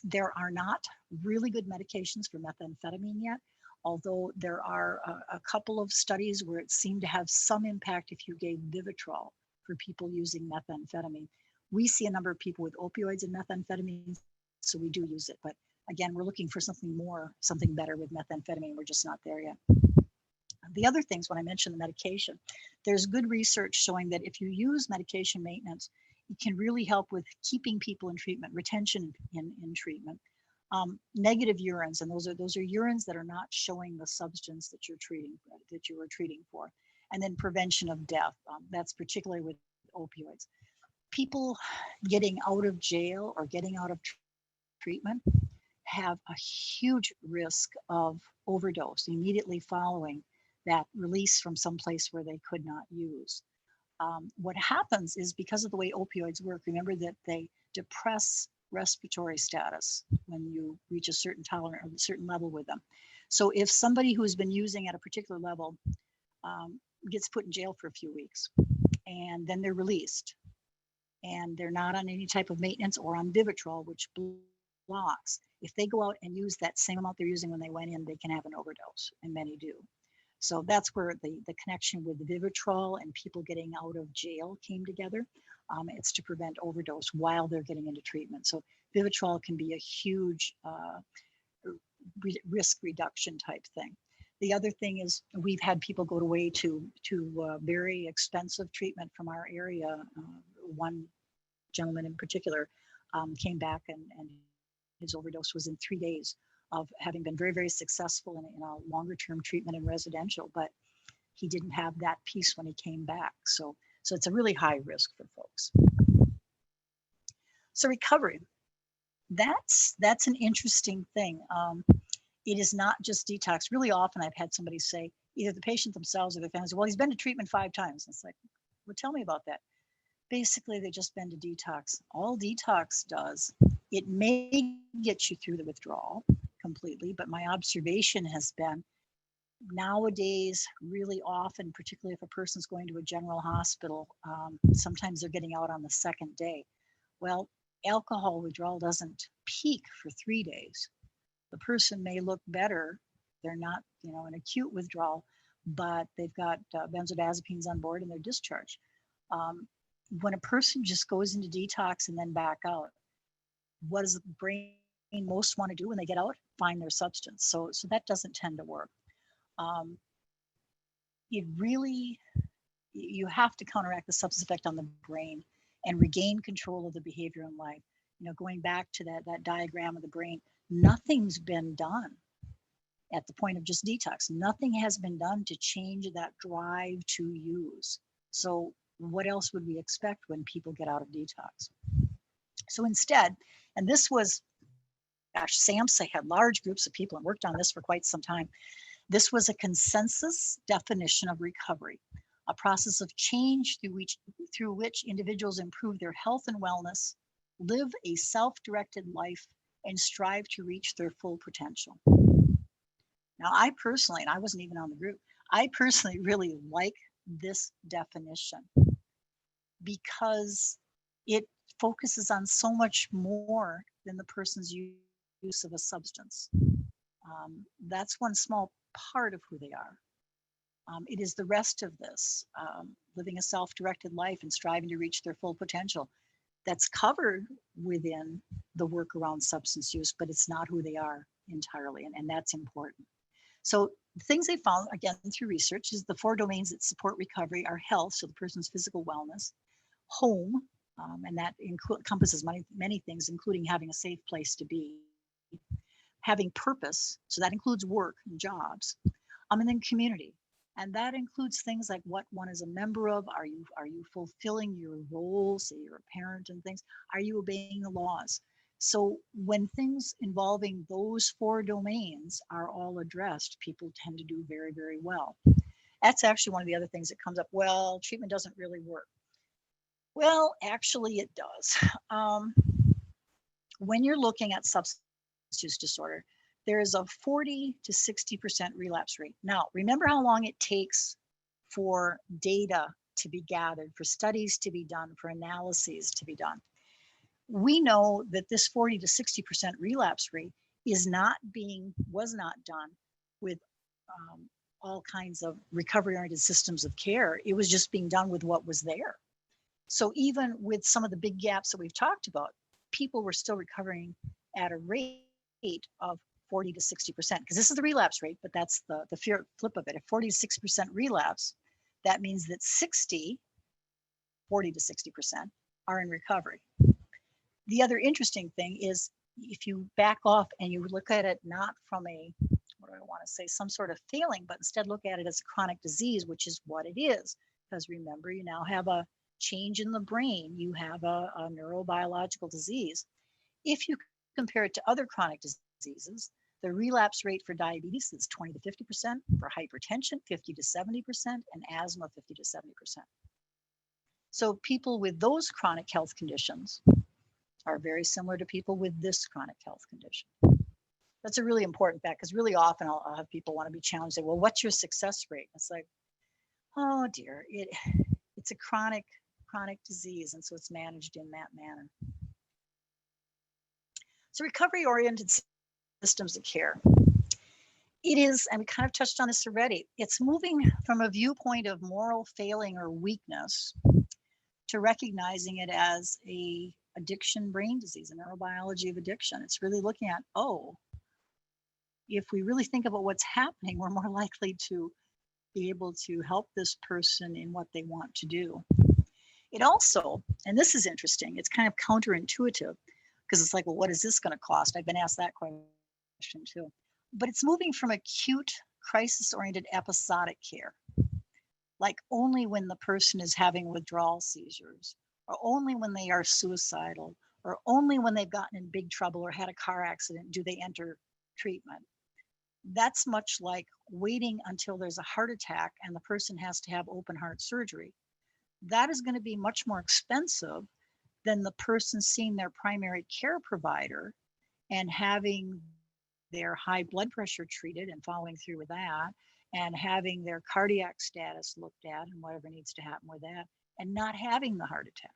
There are not really good medications for methamphetamine yet, although there are a couple of studies where it seemed to have some impact if you gave Vivitrol for people using methamphetamine. We see a number of people with opioids and methamphetamine, so we do use it. But again, we're looking for something more, something better with methamphetamine. We're just not there yet. The other things, when I mentioned the medication, there's good research showing that if you use medication maintenance, it can really help with keeping people in treatment, retention in treatment. Negative urines, and those are urines that are not showing the substance that you were treating for, and then prevention of death. That's particularly with opioids. People getting out of jail or getting out of treatment have a huge risk of overdose immediately following that release from some place where they could not use. What happens is because of the way opioids work, remember that they depress respiratory status when you reach a certain tolerance or a certain level with them. So if somebody who has been using at a particular level gets put in jail for a few weeks and then they're released and they're not on any type of maintenance or on Vivitrol, which blocks, if they go out and use that same amount they're using when they went in, they can have an overdose, and many do. So that's where the connection with the Vivitrol and people getting out of jail came together. It's to prevent overdose while they're getting into treatment. So Vivitrol can be a huge risk reduction type thing. The other thing is we've had people go away to very expensive treatment from our area. One gentleman in particular came back and his overdose was in 3 days of having been very, very successful in a longer term treatment in residential, but he didn't have that piece when he came back. So it's a really high risk for folks. So recovery, that's an interesting thing. It is not just detox. Really often I've had somebody say, either the patient themselves or their families, well, he's been to treatment 5 times. And it's like, well, tell me about that. Basically, they've just been to detox. All detox does, it may get you through the withdrawal completely, but my observation has been Nowadays, really often, particularly if a person's going to a general hospital, sometimes they're getting out on the second day. Well, alcohol withdrawal doesn't peak for 3 days. The person may look better. They're not, an acute withdrawal, but they've got benzodiazepines on board and they're discharged. Um, when a person just goes into detox and then back out, what does the brain most want to do when they get out? Find their substance. So that doesn't tend to work. Um, it really, you have to counteract the substance effect on the brain and regain control of the behavior in life. Going back to that diagram of the brain, nothing's been done at the point of just detox. Nothing has been done to change that drive to use. So what else would we expect when people get out of detox? So instead, and this was, gosh, SAMHSA had large groups of people and worked on this for quite some time. This was a consensus definition of recovery, a process of change through which individuals improve their health and wellness, live a self-directed life, and strive to reach their full potential. Now, I personally, and I wasn't even on the group, I personally really like this definition because it focuses on so much more than the person's use of a substance. That's one small part of who they are. It is the rest of this, living a self directed life and striving to reach their full potential, that's covered within the work around substance use, but it's not who they are entirely. And that's important. So, the things they found, again, through research, is the 4 domains that support recovery are health, so the person's physical wellness, home, and that encompasses many things, including having a safe place to be, having purpose, so that includes work and jobs, and then community. And that includes things like what one is a member of. Are you fulfilling your role? Say you're a parent and things. Are you obeying the laws? So when things involving those 4 domains are all addressed, people tend to do very, very well. That's actually one of the other things that comes up. Well, treatment doesn't really work. Well, actually, it does. Um, when you're looking at substance use disorder, there is a 40 to 60% relapse rate. Now, remember how long it takes for data to be gathered, for studies to be done, for analyses to be done. We know that this 40 to 60% relapse rate was not done with all kinds of recovery oriented systems of care. It was just being done with what was there. So even with some of the big gaps that we've talked about, people were still recovering at a rate of 40 to 60%, because this is the relapse rate, but that's the flip of it. If 40 to 60% relapse, that means that 40 to 60% are in recovery. The other interesting thing is, if you back off and you look at it not from what do I want to say, some sort of failing, but instead look at it as a chronic disease, which is what it is. Because remember, you now have a change in the brain, you have a neurobiological disease. If you compare it to other chronic diseases, the relapse rate for diabetes is 20 to 50%, for hypertension, 50 to 70%, and asthma, 50 to 70%. So people with those chronic health conditions are very similar to people with this chronic health condition. That's a really important fact, because really often I'll have people want to be challenged. Say, well, what's your success rate? It's like, oh dear, it's a chronic disease, and so it's managed in that manner. So recovery-oriented systems of care. It is, and we kind of touched on this already, it's moving from a viewpoint of moral failing or weakness to recognizing it as a addiction brain disease, a neurobiology of addiction. It's really looking at, oh, if we really think about what's happening, we're more likely to be able to help this person in what they want to do. It also, and this is interesting, it's kind of counterintuitive, because it's like, well, what is this going to cost? I've been asked that question too. But it's moving from acute crisis-oriented episodic care, like only when the person is having withdrawal seizures, or only when they are suicidal, or only when they've gotten in big trouble or had a car accident do they enter treatment. That's much like waiting until there's a heart attack and the person has to have open heart surgery. That is going to be much more expensive than the person seeing their primary care provider and having their high blood pressure treated and following through with that, and having their cardiac status looked at and whatever needs to happen with that, and not having the heart attack.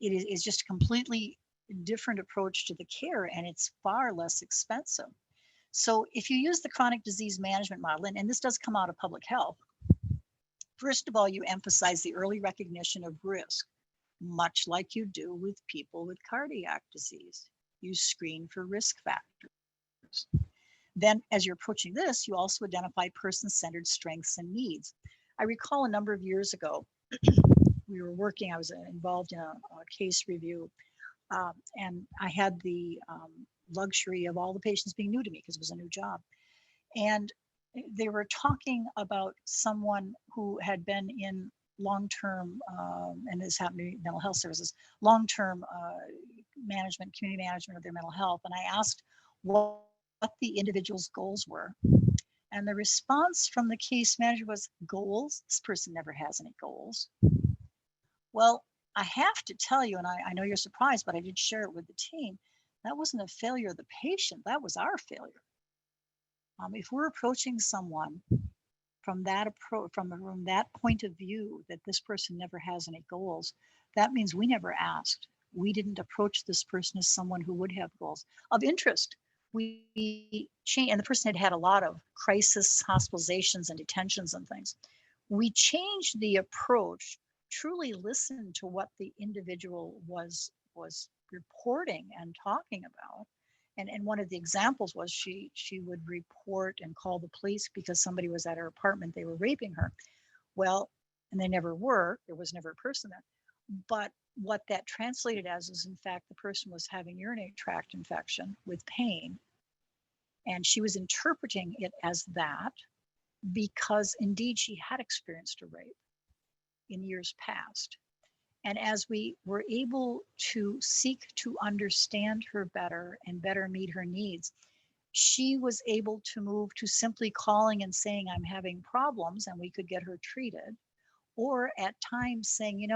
Is just a completely different approach to the care, and it's far less expensive. So if you use the chronic disease management model, and this does come out of public health, first of all, you emphasize the early recognition of risk, much like you do with people with cardiac disease. You screen for risk factors. Then, as you're approaching this, you also identify person centered strengths and needs. I recall a number of years ago, we were working, I was involved in a case review, and I had the luxury of all the patients being new to me because it was a new job. And they were talking about someone who had been in long-term, and this happened to mental health services, long-term management, community management of their mental health. And I asked what the individual's goals were. And the response from the case manager was, goals? This person never has any goals. Well, I have to tell you, and I know you're surprised, but I did share it with the team. That wasn't a failure of the patient, that was our failure. If we're approaching someone from that approach, from that point of view, that this person never has any goals, that means we never asked. We didn't approach this person as someone who would have goals of interest. We changed, and the person had had a lot of crisis hospitalizations and detentions and things. We changed the approach, truly listened to what the individual was reporting and talking about. And one of the examples was she would report and call the police because somebody was at her apartment, they were raping her. Well, and they never were, there was never a person there. But what that translated as is, in fact, the person was having urinary tract infection with pain. And she was interpreting it as that because indeed she had experienced a rape in years past. And as we were able to seek to understand her better and better meet her needs, she was able to move to simply calling and saying, I'm having problems, and we could get her treated. Or at times saying,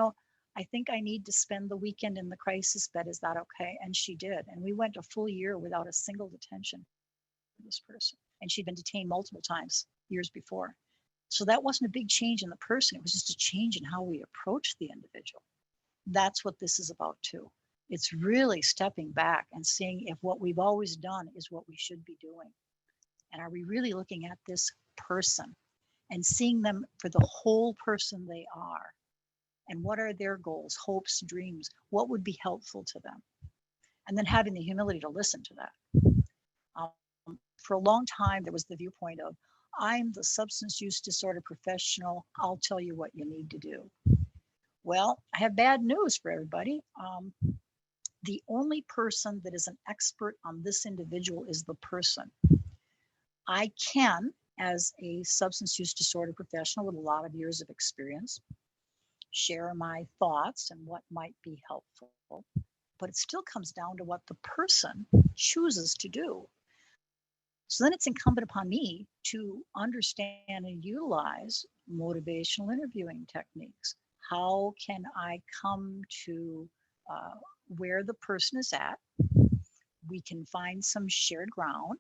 I think I need to spend the weekend in the crisis bed. Is that okay? And she did. And we went a full year without a single detention for this person. And she'd been detained multiple times years before. So that wasn't a big change in the person. It was just a change in how we approach the individual. That's what this is about too. It's really stepping back and seeing if what we've always done is what we should be doing. And are we really looking at this person and seeing them for the whole person they are? And what are their goals, hopes, dreams? What would be helpful to them? And then having the humility to listen to that. For a long time, there was the viewpoint of, I'm the substance use disorder professional. I'll tell you what you need to do. Well, I have bad news for everybody. The only person that is an expert on this individual is the person. I can, as a substance use disorder professional with a lot of years of experience, share my thoughts and what might be helpful, but it still comes down to what the person chooses to do. So then it's incumbent upon me to understand and utilize motivational interviewing techniques. How can I come to where the person is at? We can find some shared ground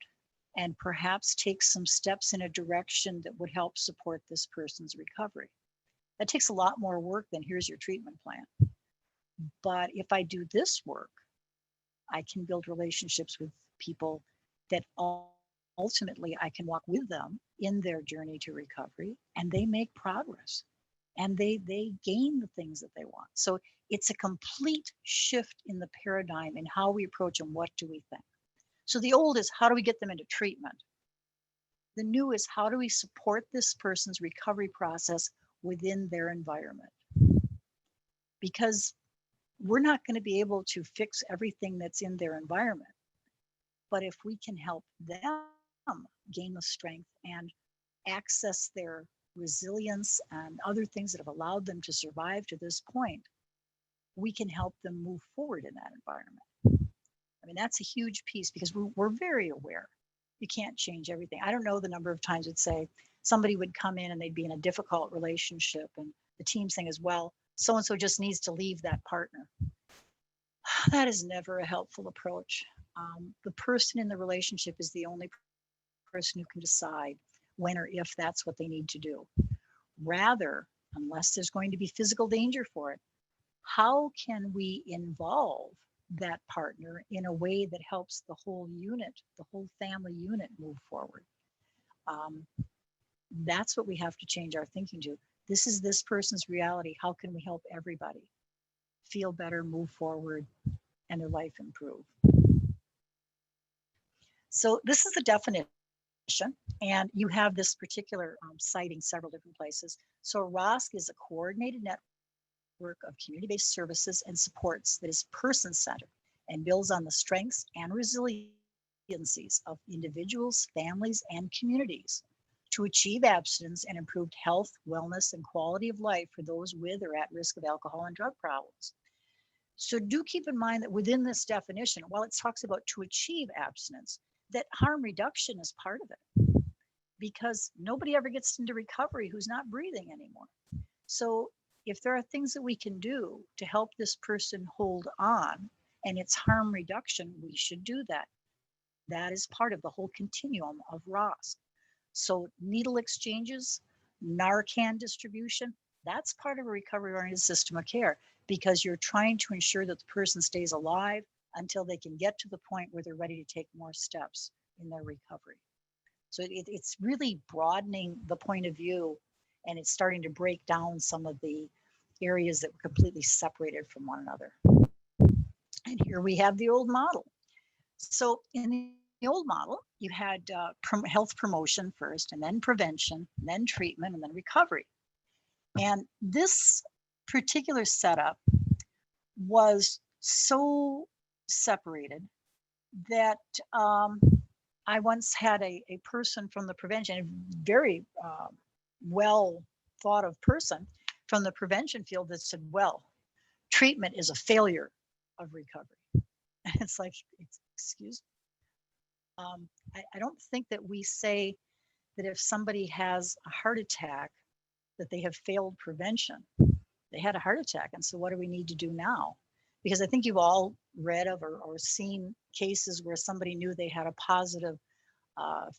and perhaps take some steps in a direction that would help support this person's recovery. That takes a lot more work than here's your treatment plan. But if I do this work, I can build relationships with people that ultimately I can walk with them in their journey to recovery, and they make progress and they gain the things that they want. So it's a complete shift in the paradigm in how we approach and what do we think. So the old is, how do we get them into treatment? The new is, how do we support this person's recovery process within their environment? Because we're not going to be able to fix everything that's in their environment. But if we can help them gain the strength and access their resilience and other things that have allowed them to survive to this point, we can help them move forward in that environment. I mean, that's a huge piece because we're very aware you can't change everything. I don't know the number of times it'd say somebody would come in and they'd be in a difficult relationship, and the team saying as well, so and so just needs to leave that partner. That is never a helpful approach. The person in the relationship is the only person who can decide when or if that's what they need to do. Rather, unless there's going to be physical danger for it, how can we involve that partner in a way that helps the whole unit, the whole family unit move forward? Um, that's what we have to change our thinking to. This is this person's reality. How can we help everybody feel better, move forward, and their life improve? So this is the definition, and you have this particular citing several different places. So ROSC is a coordinated network of community-based services and supports that is person-centered and builds on the strengths and resiliencies of individuals, families, and communities to achieve abstinence and improved health, wellness, and quality of life for those with or at risk of alcohol and drug problems. So do keep in mind that within this definition, while it talks about to achieve abstinence, that harm reduction is part of it, because nobody ever gets into recovery who's not breathing anymore. So if there are things that we can do to help this person hold on and it's harm reduction, we should do that. That is part of the whole continuum of ROSC. So needle exchanges, Narcan distribution, that's part of a recovery-oriented system of care, because you're trying to ensure that the person stays alive until they can get to the point where they're ready to take more steps in their recovery. So it's really broadening the point of view, and it's starting to break down some of the areas that were completely separated from one another. And here we have the old model. So in the old model, you had health promotion first, and then prevention, and then treatment, and then recovery. And this particular setup was so separated that I once had a person from the prevention, a very well thought of person from the prevention field, that said, well, treatment is a failure of recovery. And it's like, excuse me. I don't think that we say that if somebody has a heart attack, that they have failed prevention. They had a heart attack. And so what do we need to do now? Because I think you've all read of or seen cases where somebody knew they had a positive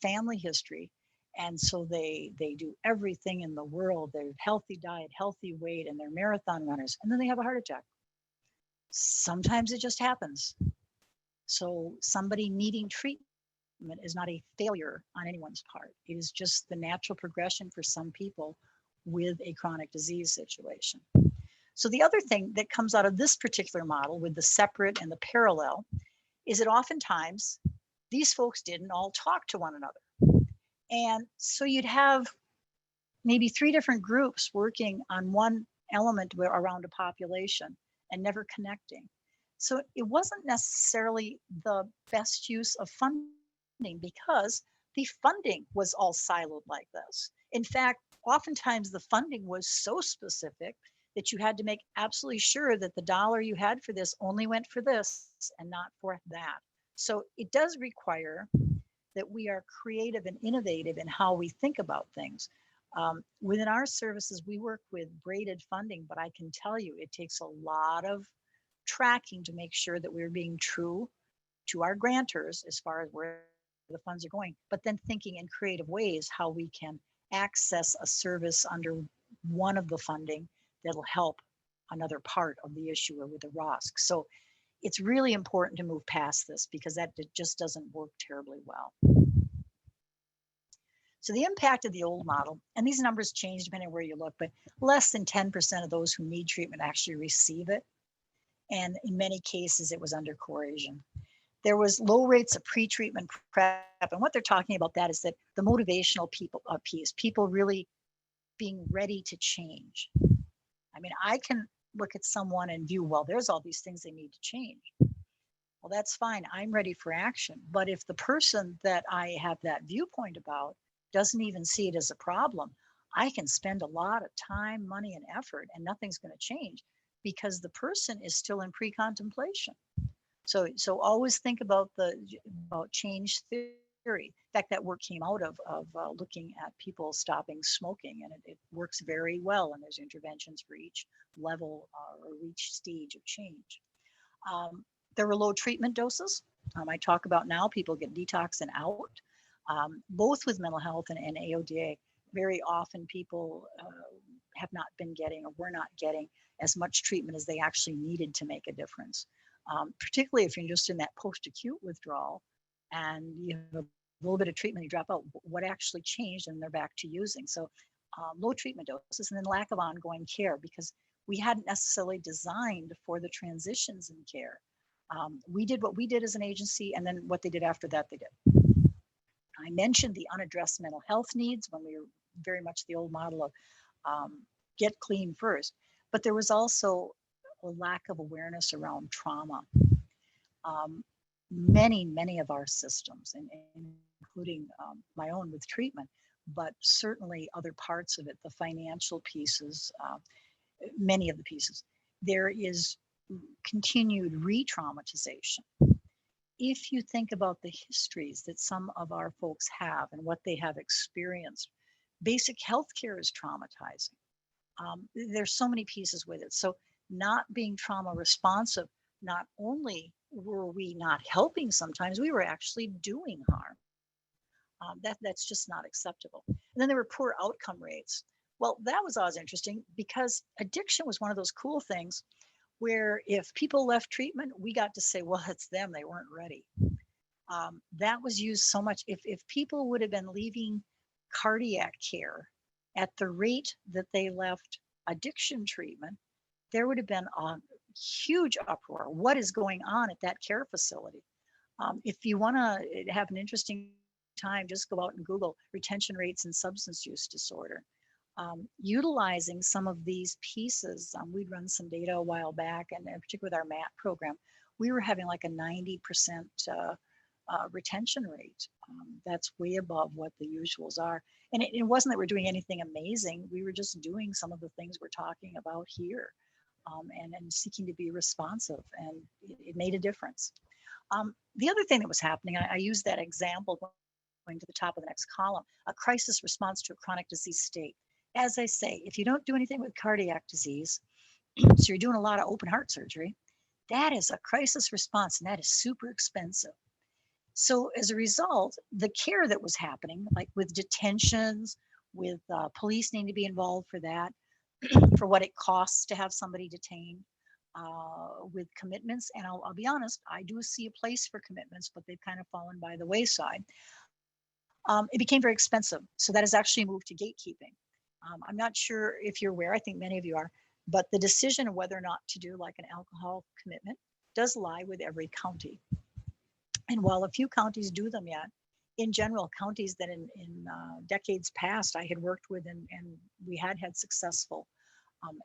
family history. And so they do everything in the world. They're healthy diet, healthy weight, and they're marathon runners. And then they have a heart attack. Sometimes it just happens. So somebody needing treatment is not a failure on anyone's part. It is just the natural progression for some people with a chronic disease situation. So the other thing that comes out of this particular model with the separate and the parallel is that oftentimes these folks didn't all talk to one another. And so you'd have maybe 3 different groups working on one element around a population and never connecting. So it wasn't necessarily the best use of funding, because the funding was all siloed like this. In fact, oftentimes the funding was so specific that you had to make absolutely sure that the dollar you had for this only went for this and not for that. So it does require that we are creative and innovative in how we think about things. Within our services, we work with braided funding, but I can tell you it takes a lot of tracking to make sure that we're being true to our grantors as far as where the funds are going, but then thinking in creative ways how we can access a service under one of the funding that'll help another part of the issue or with the ROSC. So it's really important to move past this, because that just doesn't work terribly well. So the impact of the old model, and these numbers change depending on where you look, but less than 10% of those who need treatment actually receive it. And in many cases, it was under coercion. There was low rates of pre-treatment prep. And what they're talking about that is that the motivational piece, people really being ready to change. I mean, I can look at someone and view, well, there's all these things they need to change. Well, that's fine. I'm ready for action. But if the person that I have that viewpoint about doesn't even see it as a problem, I can spend a lot of time, money, and effort, and nothing's going to change, because the person is still in pre-contemplation. So always think about change theory. In fact, that work came out of looking at people stopping smoking, and it works very well. And there's interventions for each level or each stage of change. There were low treatment doses. I talk about now people get detoxing out. both with mental health and AODA. Very often people have not been getting or were not getting as much treatment as they actually needed to make a difference. Particularly if you're just in that post-acute withdrawal and you have a little bit of treatment, you drop out, what actually changed, and they're back to using. So low treatment doses, and then lack of ongoing care because we hadn't necessarily designed for the transitions in care. We did what we did as an agency, and then what they did after that, they did. I mentioned the unaddressed mental health needs when we were very much the old model of get clean first, but there was also a lack of awareness around trauma. Um, many of our systems, including my own with treatment, but certainly other parts of it, the financial pieces, many of the pieces, there is continued re-traumatization. If you think about the histories that some of our folks have and what they have experienced, basic healthcare is traumatizing. There's so many pieces with it. So not being trauma responsive, not only were we not helping sometimes, we were actually doing harm. That's just not acceptable. And then there were poor outcome rates. Well, that was always interesting because addiction was one of those cool things where if people left treatment, we got to say, well, it's them, they weren't ready. That was used so much. If people would have been leaving cardiac care at the rate that they left addiction treatment, there would have been a huge uproar. What is going on at that care facility? If you want to have an interesting time, just go out and Google retention rates in substance use disorder. Utilizing some of these pieces, we'd run some data a while back, and in particular with our MAT program, we were having like a 90% retention rate. That's way above what the usuals are. And it wasn't that we're doing anything amazing. We were just doing some of the things we're talking about here, and seeking to be responsive, and it made a difference. The other thing that was happening, I use that example going to the top of the next column, a crisis response to a chronic disease state. As I say, if you don't do anything with cardiac disease, so you're doing a lot of open heart surgery, that is a crisis response, and that is super expensive. So as a result, the care that was happening, like with detentions, with police needing to be involved for that, for what it costs to have somebody detained, with commitments. And I'll be honest, I do see a place for commitments, but they've kind of fallen by the wayside. It became very expensive. So that has actually moved to gatekeeping. I'm not sure if you're aware, I think many of you are, but the decision of whether or not to do like an alcohol commitment does lie with every county. And while a few counties do them yet, in general, counties that in decades past I had worked with, and we had successful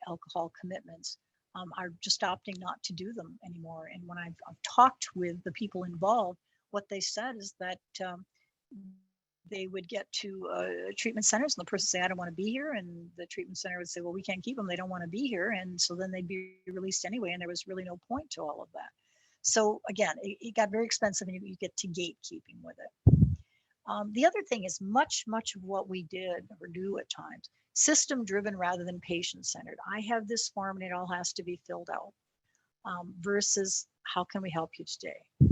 alcohol commitments, are just opting not to do them anymore. And when I've talked with the people involved, what they said is that they would get to treatment centers and the person say, I don't want to be here. And the treatment center would say, well, we can't keep them. They don't want to be here. And so then they'd be released anyway. And there was really no point to all of that. So again, it got very expensive, and you get to gatekeeping with it. The other thing is much of what we did or do at times, system driven rather than patient centered. I have this form and it all has to be filled out, versus how can we help you today?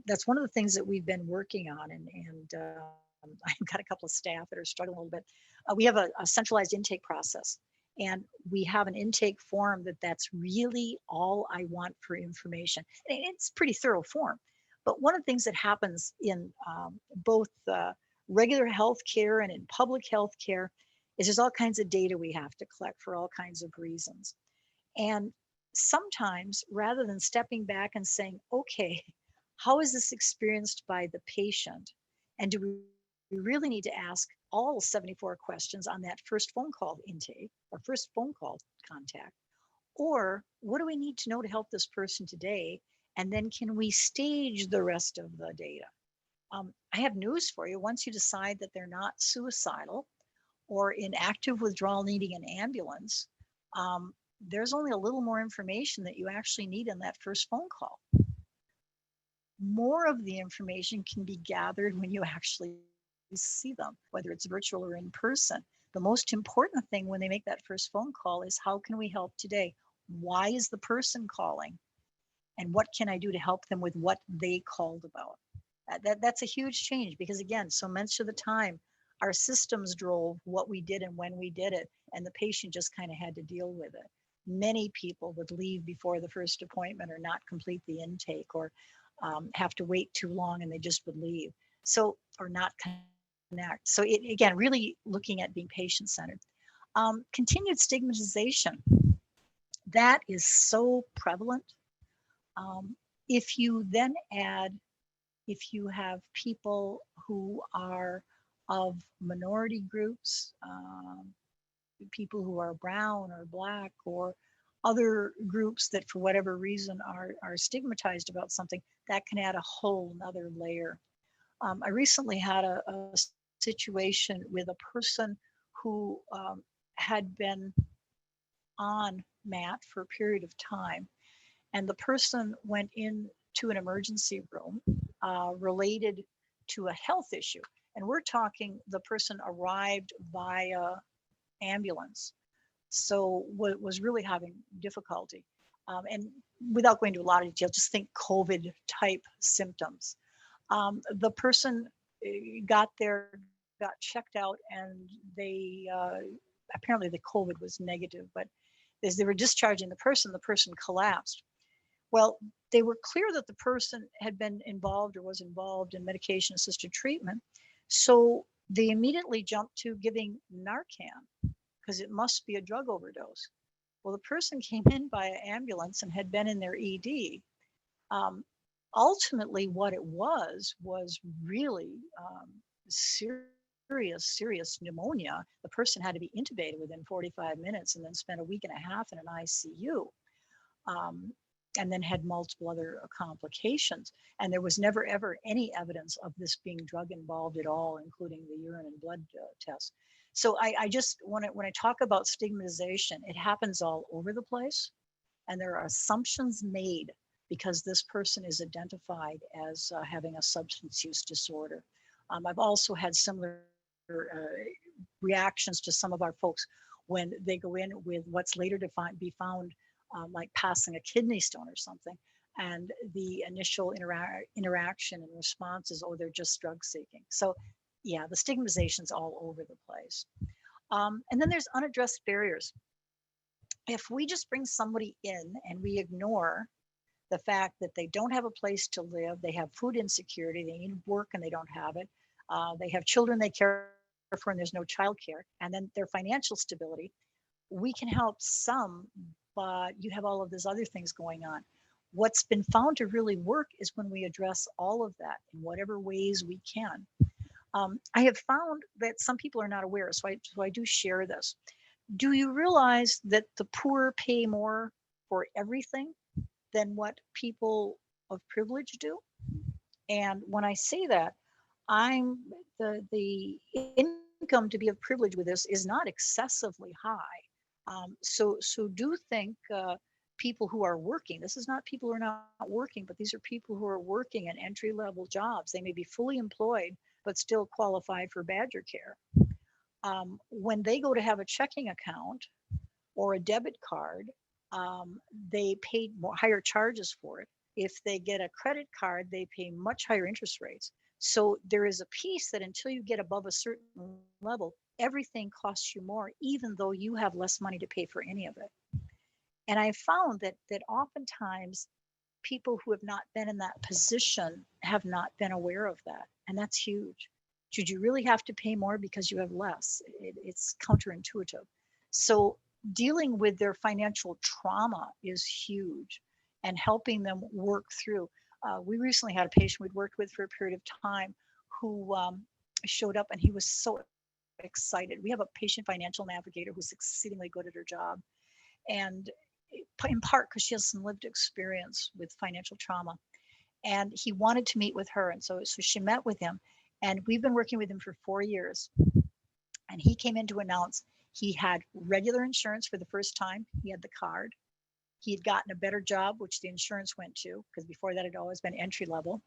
That's one of the things that we've been working on, and I've got a couple of staff that are struggling a little bit. We have a centralized intake process, and we have an intake form that's really all I want for information. And it's pretty thorough form. But one of the things that happens in both regular health care and in public health care is there's all kinds of data we have to collect for all kinds of reasons. And sometimes, rather than stepping back and saying, okay, how is this experienced by the patient? And do we really need to ask all 74 questions on that first phone call intake or first phone call contact? Or what do we need to know to help this person today? And then can we stage the rest of the data? I have news for you. Once you decide that they're not suicidal or in active withdrawal needing an ambulance, there's only a little more information that you actually need in that first phone call. More of the information can be gathered when you actually see them, whether it's virtual or in person. The most important thing when they make that first phone call is, how can we help today? Why is the person calling? And what can I do to help them with what they called about? That's a huge change because again, so much of the time, our systems drove what we did and when we did it, and the patient just kind of had to deal with it. Many people would leave before the first appointment or not complete the intake or have to wait too long and they just would leave. So, or not connect. So, again, really looking at being patient centered. Continued stigmatization, that is so prevalent. Um, if you then add if you have people who are of minority groups, people who are brown or black or other groups that for whatever reason are stigmatized about something, that can add a whole nother layer. I recently had a situation with a person who had been on MAT for a period of time, and the person went into an emergency room related to a health issue. And we're talking the person arrived via ambulance, so was really having difficulty. And without going into a lot of detail, just think COVID type symptoms. The person got there, got checked out, and apparently the COVID was negative, but as they were discharging the person collapsed. Well, they were clear that the person had been involved or was involved in medication assisted treatment. So they immediately jumped to giving Narcan because it must be a drug overdose. Well, the person came in by ambulance and had been in their ED. Um, Ultimately, what it was really serious pneumonia. The person had to be intubated within 45 minutes and then spent a week and a half in an ICU. Um, and then had multiple other complications. And there was never ever any evidence of this being drug involved at all, including the urine and blood tests. So I just when I talk about stigmatization, it happens all over the place, and there are assumptions made because this person is identified as having a substance use disorder. I've also had similar reactions to some of our folks when they go in with what's later to be found like passing a kidney stone or something. And the initial interaction and response is, oh, they're just drug seeking. So, yeah, the stigmatization's all over the place. And then there's unaddressed barriers. If we just bring somebody in and we ignore the fact that they don't have a place to live, they have food insecurity, they need work and they don't have it, they have children they care for and there's no childcare, and then their financial stability, we can help some, but you have all of these other things going on. What's been found to really work is when we address all of that in whatever ways we can. I have found that some people are not aware, so I do share this. Do you realize that the poor pay more for everything than what people of privilege do? And when I say that, I'm the income to be of privilege with this is not excessively high. So do think people who are working. This is not people who are not working, but these are people who are working in entry level jobs. They may be fully employed, but still qualify for Badger Care. When they go to have a checking account or a debit card, they pay more higher charges for it. If they get a credit card, they pay much higher interest rates. So there is a piece that until you get above a certain level, everything costs you more, even though you have less money to pay for any of it. And I found that oftentimes people who have not been in that position have not been aware of that, and that's huge. Should you really have to pay more because you have less? It's counterintuitive. So dealing with their financial trauma is huge, and helping them work through. We recently had a patient we'd worked with for a period of time who showed up, and he was so excited. We have a patient financial navigator who's exceedingly good at her job, and in part because she has some lived experience with financial trauma, and he wanted to meet with her, and so she met with him, and we've been working with him for 4 years. And he came in to announce he had regular insurance for the first time. He had the card. He had gotten a better job, which the insurance went to, because before that it had always been entry level.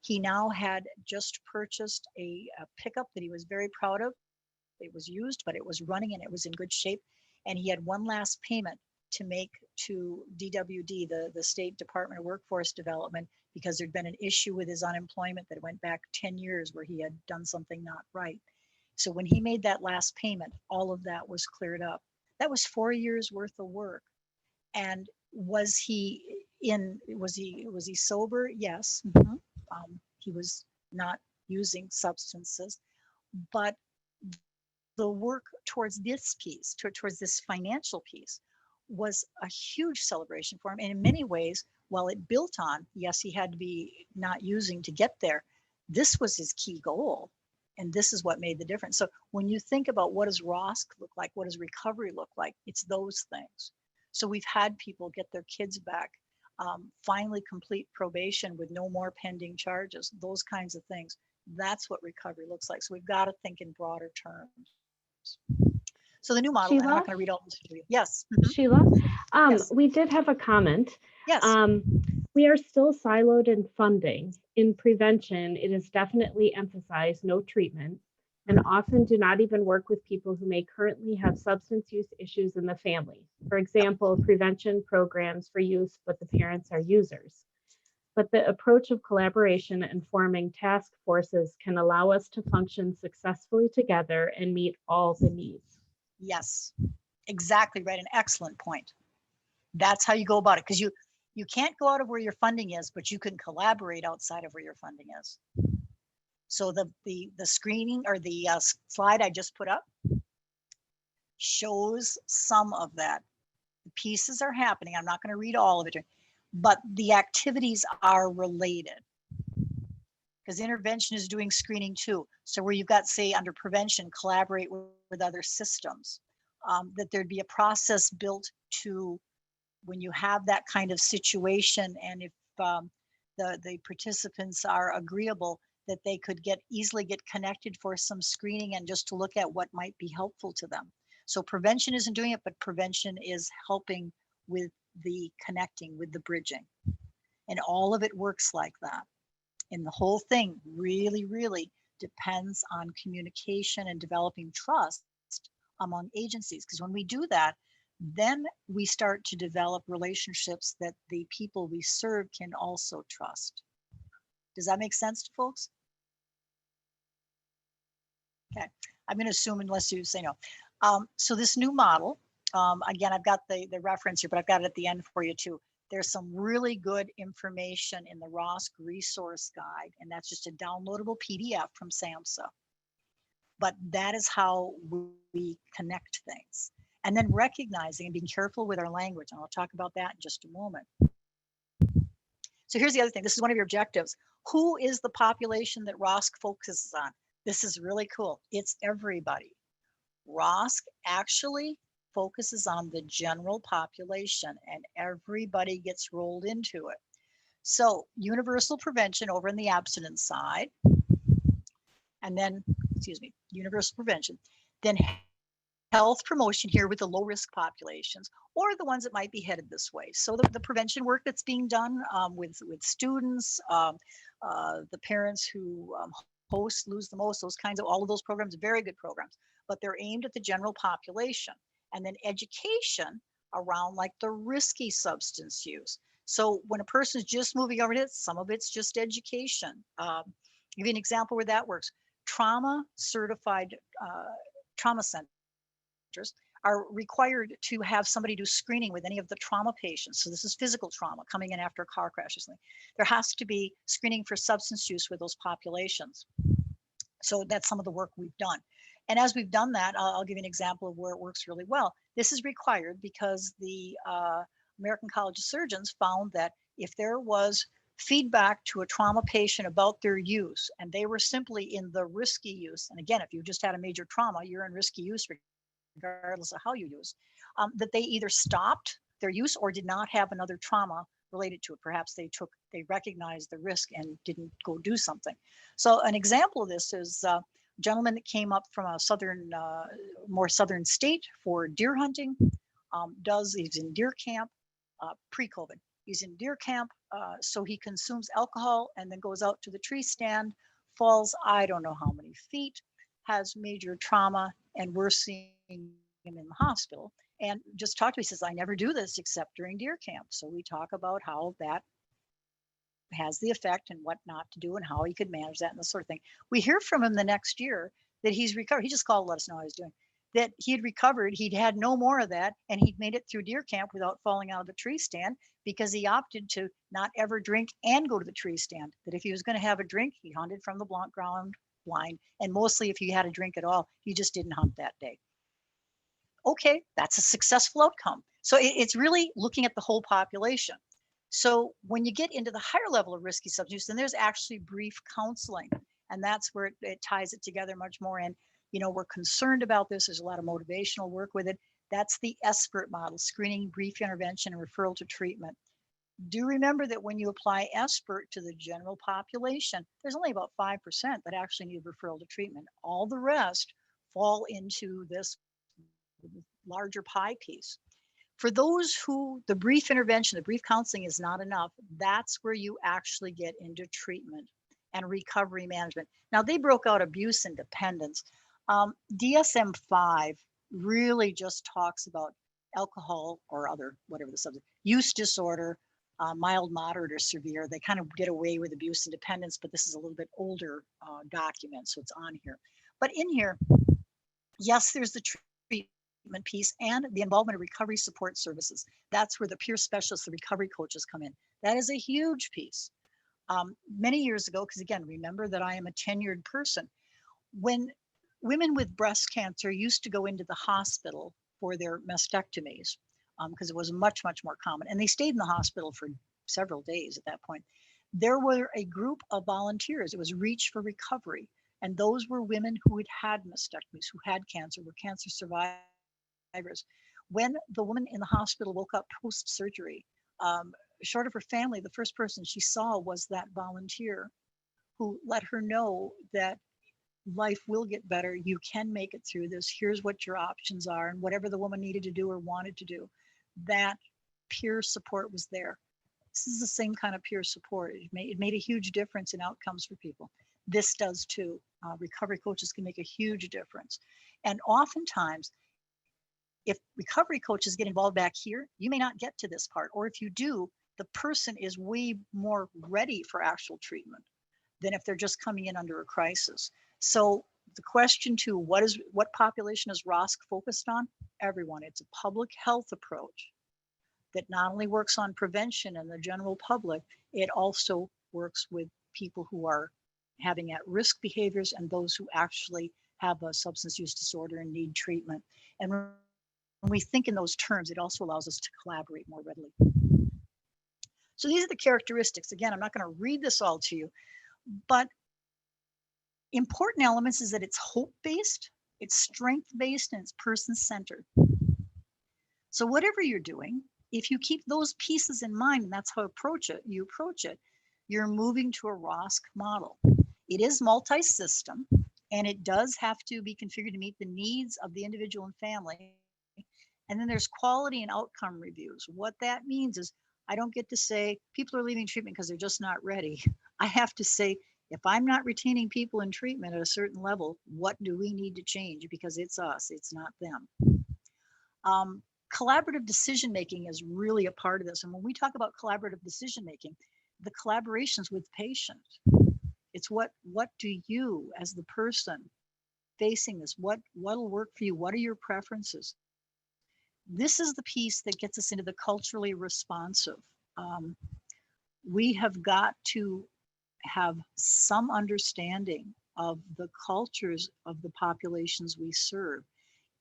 He now had just purchased a pickup that he was very proud of. It was used, but it was running and it was in good shape. And he had one last payment to make to DWD, the State Department of Workforce Development, because there'd been an issue with his unemployment that went back 10 years where he had done something not right. So when he made that last payment, all of that was cleared up. That was 4 years worth of work. And was he sober? Yes. He was not using substances, but the work towards this piece, towards this financial piece, was a huge celebration for him. And in many ways, while it built on, yes, he had to be not using to get there, this was his key goal. And this is what made the difference. So when you think about what does ROSC look like, what does recovery look like, it's those things. So we've had people get their kids back, finally complete probation with no more pending charges, those kinds of things. That's what recovery looks like. So we've got to think in broader terms. So the new model, and I'm not Sheila, going to read all this for you. Yes. Sheila, Yes. we did have a comment. Yes. Um, we are still siloed in funding. In prevention, it is definitely emphasized no treatment and often do not even work with people who may currently have substance use issues in the family. For example, prevention programs for youth, but the parents are users. But the approach of collaboration and forming task forces can allow us to function successfully together and meet all the needs. Yes. Exactly right. An excellent point. That's how you go about it, because you can't go out of where your funding is, but you can collaborate outside of where your funding is. So the screening or the slide I just put up shows some of that. The pieces are happening. I'm not going to read all of it, but the activities are related, because intervention is doing screening too. So where you've got, say, under prevention, collaborate with other systems, that there'd be a process built to, when you have that kind of situation, and if the participants are agreeable, that they could easily get connected for some screening and just to look at what might be helpful to them. So prevention isn't doing it, but prevention is helping with the connecting, with the bridging. And all of it works like that. And the whole thing really, really depends on communication and developing trust among agencies. Because when we do that, then we start to develop relationships that the people we serve can also trust. Does that make sense to folks? Okay, I'm going to assume unless you say no. So this new model, again, I've got the reference here, but I've got it at the end for you too. There's some really good information in the ROSC resource guide, and that's just a downloadable PDF from SAMHSA. But that is how we connect things. And then recognizing and being careful with our language. And I'll talk about that in just a moment. So here's the other thing. This is one of your objectives. Who is the population that ROSC focuses on? This is really cool. It's everybody. ROSC actually focuses on the general population, and everybody gets rolled into it. So universal prevention over in the abstinence side, and then, universal prevention, then health promotion here with the low risk populations, or the ones that might be headed this way. So the prevention work that's being done with students, the parents who host Lose the Most, those kinds of, all of those programs, very good programs, but they're aimed at the general population. And then education around like the risky substance use. So when a person is just moving over to it, some of it's just education. Give you an example where that works. Trauma certified trauma centers are required to have somebody do screening with any of the trauma patients. So this is physical trauma coming in after a car crash or something. There has to be screening for substance use with those populations. So that's some of the work we've done. And as we've done that, I'll give you an example of where it works really well. This is required because the American College of Surgeons found that if there was feedback to a trauma patient about their use, and they were simply in the risky use, and again, if you just had a major trauma, you're in risky use regardless of how you use, that they either stopped their use or did not have another trauma related to it. Perhaps they recognized the risk and didn't go do something. So an example of this is a gentleman that came up from a more southern state for deer hunting. He's in deer camp pre-COVID. He's in deer camp, so he consumes alcohol and then goes out to the tree stand, falls I don't know how many feet, has major trauma, and we're seeing him in the hospital. And just talked to me, he says, I never do this except during deer camp. So we talk about how that has the effect and what not to do and how he could manage that and this sort of thing. We hear from him the next year that he's recovered. He just called to let us know how he's doing. That he had recovered, he'd had no more of that, and he'd made it through deer camp without falling out of the tree stand because he opted to not ever drink and go to the tree stand. That if he was going to have a drink, he hunted from the ground blind, and mostly if he had a drink at all, he just didn't hunt that day. Okay, that's a successful outcome. So it's really looking at the whole population. So when you get into the higher level of risky substance use, then there's actually brief counseling, and that's where it ties it together much more. And we're concerned about this. There's a lot of motivational work with it. That's the SBIRT model: screening, brief intervention, and referral to treatment. Do remember that when you apply SBIRT to the general population, there's only about 5% that actually need referral to treatment. All the rest fall into this larger pie piece. For those who the brief intervention, the brief counseling is not enough, that's where you actually get into treatment and recovery management. Now, they broke out abuse and dependence. DSM-5 really just talks about alcohol or other, whatever the subject, use disorder, mild, moderate, or severe. They kind of did away with abuse and dependence, but this is a little bit older document, so it's on here. But in here, yes, there's the treatment piece and the involvement of recovery support services. That's where the peer specialists, the recovery coaches come in. That is a huge piece. Many years ago, because again, remember that I am a tenured person, when women with breast cancer used to go into the hospital for their mastectomies, because it was much, much more common, and they stayed in the hospital for several days at that point, there were a group of volunteers. It was Reach for Recovery. And those were women who had had mastectomies, who had cancer, were cancer survivors. When the woman in the hospital woke up post-surgery, short of her family, the first person she saw was that volunteer who let her know that life will get better. You can make it through this. Here's what your options are. And whatever the woman needed to do or wanted to do, that peer support was there. This is the same kind of peer support. It made a huge difference in outcomes for people. This does too. Recovery coaches can make a huge difference. And oftentimes, if recovery coaches get involved back here, you may not get to this part. Or if you do, the person is way more ready for actual treatment than if they're just coming in under a crisis. So the question too, what population is ROSC focused on? Everyone. It's a public health approach that not only works on prevention and the general public, it also works with people who are having at-risk behaviors and those who actually have a substance use disorder and need treatment. And when we think in those terms, it also allows us to collaborate more readily. So these are the characteristics. Again, I'm not going to read this all to you, but important elements is that it's hope-based, it's strength-based, and it's person-centered. So whatever you're doing, if you keep those pieces in mind, and that's how you approach it, you're moving to a ROSC model. It is multi-system, and it does have to be configured to meet the needs of the individual and family. And then there's quality and outcome reviews. What that means is I don't get to say people are leaving treatment because they're just not ready. I have to say, if I'm not retaining people in treatment at a certain level, what do we need to change? Because it's us, it's not them. Collaborative decision making is really a part of this. And when we talk about collaborative decision making, the collaborations with patients, it's what do you as the person facing this, what'll work for you? What are your preferences? This is the piece that gets us into the culturally responsive. We have got to have some understanding of the cultures of the populations we serve.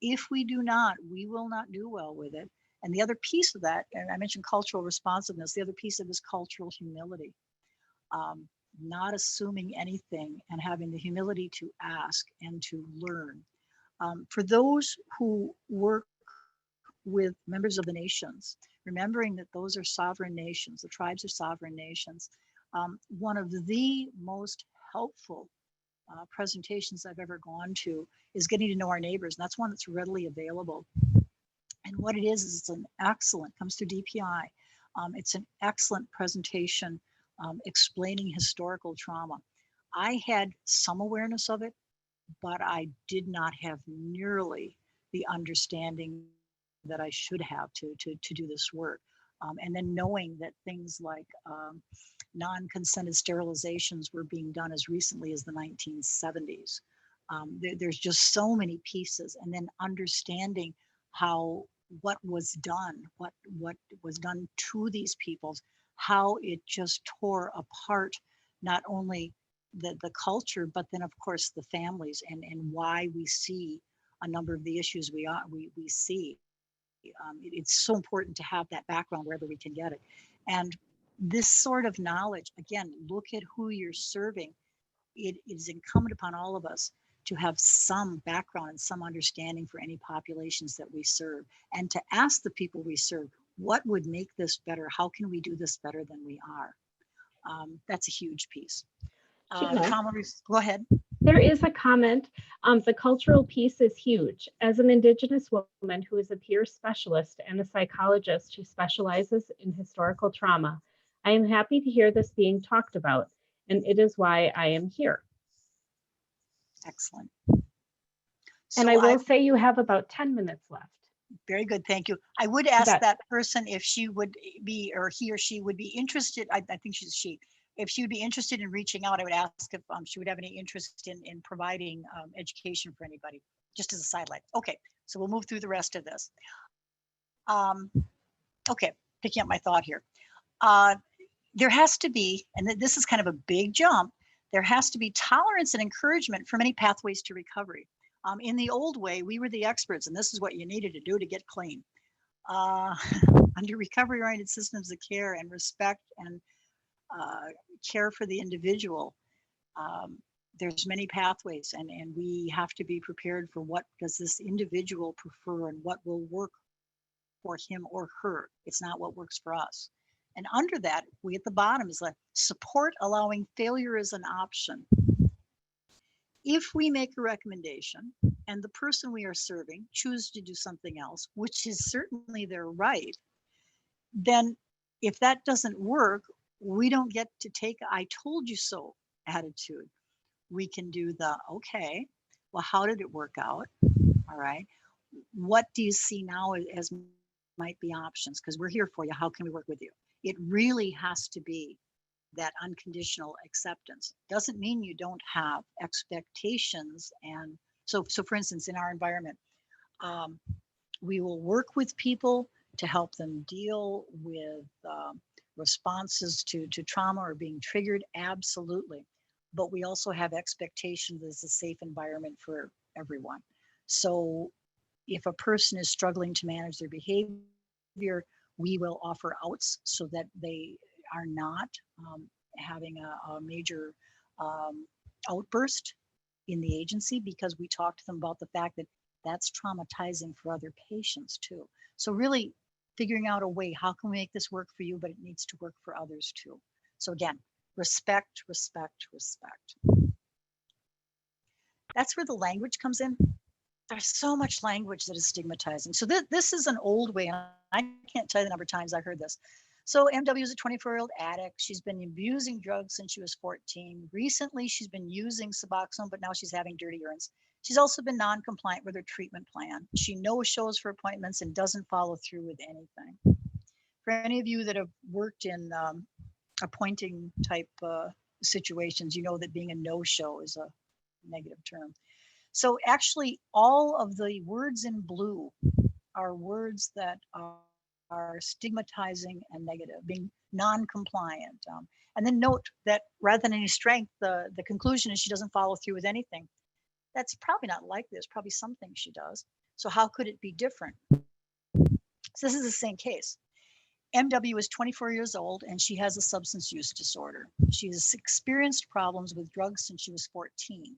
If we do not, we will not do well with it. And the other piece of that, and I mentioned cultural responsiveness, the other piece of it is cultural humility. Not assuming anything and having the humility to ask and to learn. For those who work with members of the nations, remembering that those are sovereign nations, the tribes are sovereign nations. One of the most helpful presentations I've ever gone to is getting to know our neighbors, and that's one that's readily available. And what it is it's an excellent, comes through DPI. It's an excellent presentation explaining historical trauma. I had some awareness of it, but I did not have nearly the understanding that I should have to do this work. And then knowing that things like non-consented sterilizations were being done as recently as the 1970s. There's just so many pieces, and then understanding how what was done, what was done to these peoples, how it just tore apart not only the culture, but then of course the families, and why we see a number of the issues we see. It's so important to have that background wherever we can get it. And this sort of knowledge, again, look at who you're serving. It is incumbent upon all of us to have some background and some understanding for any populations that we serve, and to ask the people we serve, what would make this better? How can we do this better than we are? That's a huge piece. Sheila, Go ahead. there is a comment. The cultural piece is huge. As an Indigenous woman who is a peer specialist and a psychologist who specializes in historical trauma, I am happy to hear this being talked about, and it is why I am here. Excellent. And I will say you have about 10 minutes left. Very good, thank you. I would ask that person if she would be, or he or she would be interested, I think she's she, if she would be interested in reaching out. I would ask if she would have any interest in providing education for anybody, just as a sidelight. Okay, so we'll move through the rest of this. Okay, picking up my thought here. There has to be, and this is kind of a big jump, there has to be tolerance and encouragement for many pathways to recovery. In the old way, we were the experts, and this is what you needed to do to get clean. Under recovery-oriented systems of care and respect and care for the individual, there's many pathways, and we have to be prepared for what does this individual prefer and what will work for him or her. It's not what works for us. And under that, we at the bottom is like support allowing failure as an option. If we make a recommendation and the person we are serving chooses to do something else, which is certainly their right, then if that doesn't work, we don't get to take a "I told you so" attitude. We can do the, okay, well, how did it work out? All right. What do you see now as might be options? Because we're here for you. How can we work with you? It really has to be that unconditional acceptance. Doesn't mean you don't have expectations. And so for instance, in our environment, we will work with people to help them deal with responses to trauma or being triggered, absolutely. But we also have expectations that it's a safe environment for everyone. So if a person is struggling to manage their behavior, we will offer outs so that they are not having a major outburst in the agency, because we talk to them about the fact that that's traumatizing for other patients too. So really figuring out a way, how can we make this work for you, but it needs to work for others too. So again, respect, respect, respect. That's where the language comes in. There's so much language that is stigmatizing. So this is an old way, and I can't tell you the number of times I heard this. So MW is a 24-year-old addict. She's been abusing drugs since she was 14. Recently, she's been using Suboxone, but now she's having dirty urines. She's also been non-compliant with her treatment plan. She no-shows for appointments and doesn't follow through with anything. For any of you that have worked in appointing type situations, you know that being a no-show is a negative term. So actually, all of the words in blue are words that are stigmatizing and negative, being non-compliant. And then note that rather than any strength, the conclusion is she doesn't follow through with anything. That's probably not likely. There's probably some things she does. So how could it be different? So this is the same case. MW is 24 years old and she has a substance use disorder. She has experienced problems with drugs since she was 14.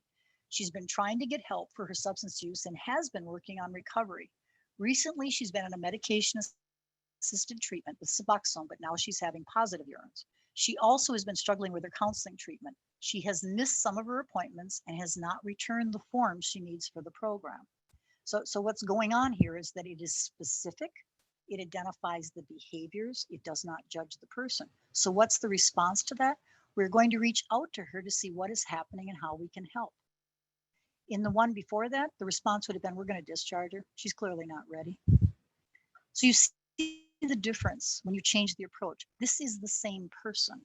She's been trying to get help for her substance use and has been working on recovery. Recently, she's been on a medication-assisted treatment with Suboxone, but now she's having positive urines. She also has been struggling with her counseling treatment. She has missed some of her appointments and has not returned the forms she needs for the program. So what's going on here is that it is specific. It identifies the behaviors. It does not judge the person. So what's the response to that? We're going to reach out to her to see what is happening and how we can help. In the one before that, the response would have been, we're going to discharge her. She's clearly not ready. So you the difference when you change the approach. This is the same person.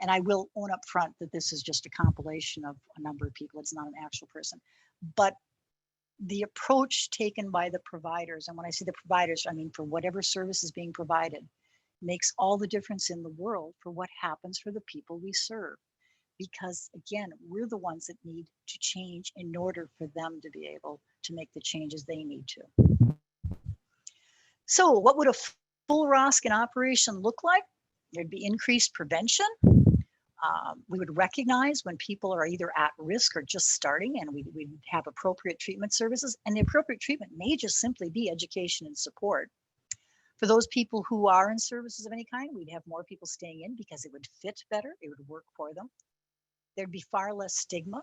And I will own up front that this is just a compilation of a number of people. It's not an actual person. But the approach taken by the providers, and when I say the providers, I mean for whatever service is being provided, makes all the difference in the world for what happens for the people we serve. Because again, we're the ones that need to change in order for them to be able to make the changes they need to. So, what would a full ROSC in operation look like? There'd be increased prevention. We would recognize when people are either at risk or just starting, and we'd have appropriate treatment services. And the appropriate treatment may just simply be education and support. For those people who are in services of any kind, we'd have more people staying in because it would fit better, it would work for them. There'd be far less stigma,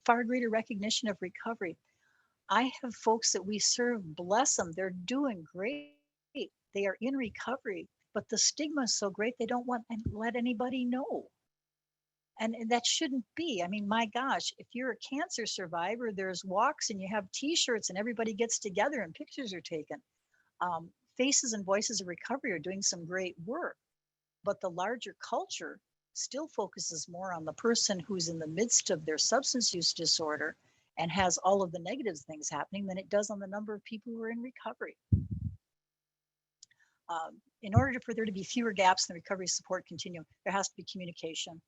far greater recognition of recovery. I have folks that we serve, bless them, they're doing great. They are in recovery, but the stigma is so great they don't want to let anybody know. And that shouldn't be. I mean, my gosh, if you're a cancer survivor, there's walks and you have t-shirts and everybody gets together and pictures are taken. Faces and Voices of Recovery are doing some great work, but the larger culture still focuses more on the person who's in the midst of their substance use disorder and has all of the negative things happening than it does on the number of people who are in recovery. In order for there to be fewer gaps in the recovery support continuum, there has to be communication.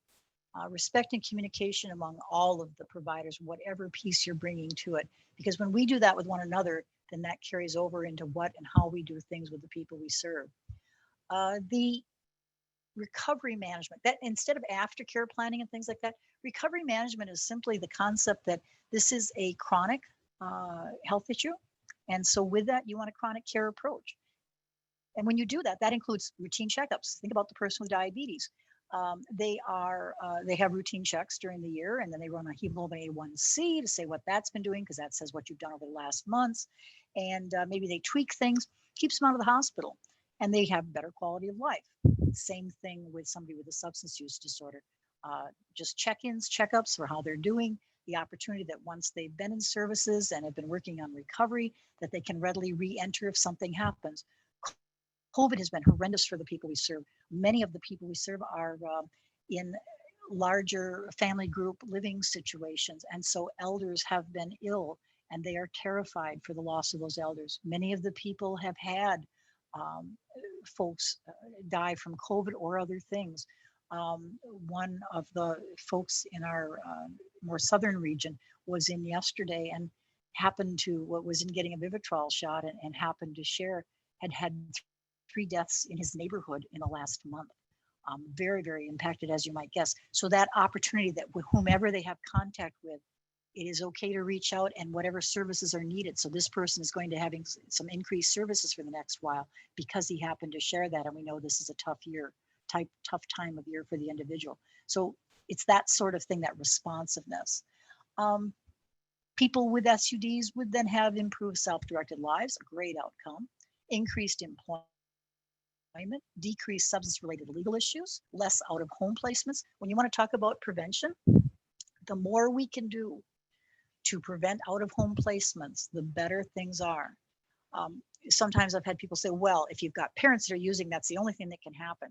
Respect and communication among all of the providers, whatever piece you're bringing to it. Because when we do that with one another, then that carries over into what and how we do things with the people we serve. The recovery management, that instead of aftercare planning and things like that, recovery management is simply the concept that this is a chronic health issue. And so with that, you want a chronic care approach. And when you do that, that includes routine checkups. Think about the person with diabetes. They have routine checks during the year, and then they run a hemoglobin A1C to say what that's been doing, because that says what you've done over the last months. And maybe they tweak things, keeps them out of the hospital, and they have better quality of life. Same thing with somebody with a substance use disorder. Just check-ins, checkups for how they're doing, the opportunity that once they've been in services and have been working on recovery, that they can readily re-enter if something happens. COVID has been horrendous for the people we serve. Many of the people we serve are in larger family group living situations. And so elders have been ill and they are terrified for the loss of those elders. Many of the people have had folks die from COVID or other things. One of the folks in our more southern region was in yesterday and was in getting a Vivitrol shot and happened to share, had 3 deaths in his neighborhood in the last month. Very, very impacted, as you might guess. So that opportunity that with whomever they have contact with, it is okay to reach out and whatever services are needed. So this person is going to having some increased services for the next while because he happened to share that. And we know this is a tough time of year for the individual. So it's that sort of thing, that responsiveness. People with SUDs would then have improved self-directed lives, a great outcome, increased employment, decreased substance-related legal issues, less out-of-home placements. When you want to talk about prevention, the more we can do to prevent out-of-home placements, the better things are. Sometimes I've had people say, well, if you've got parents that are using, that's the only thing that can happen.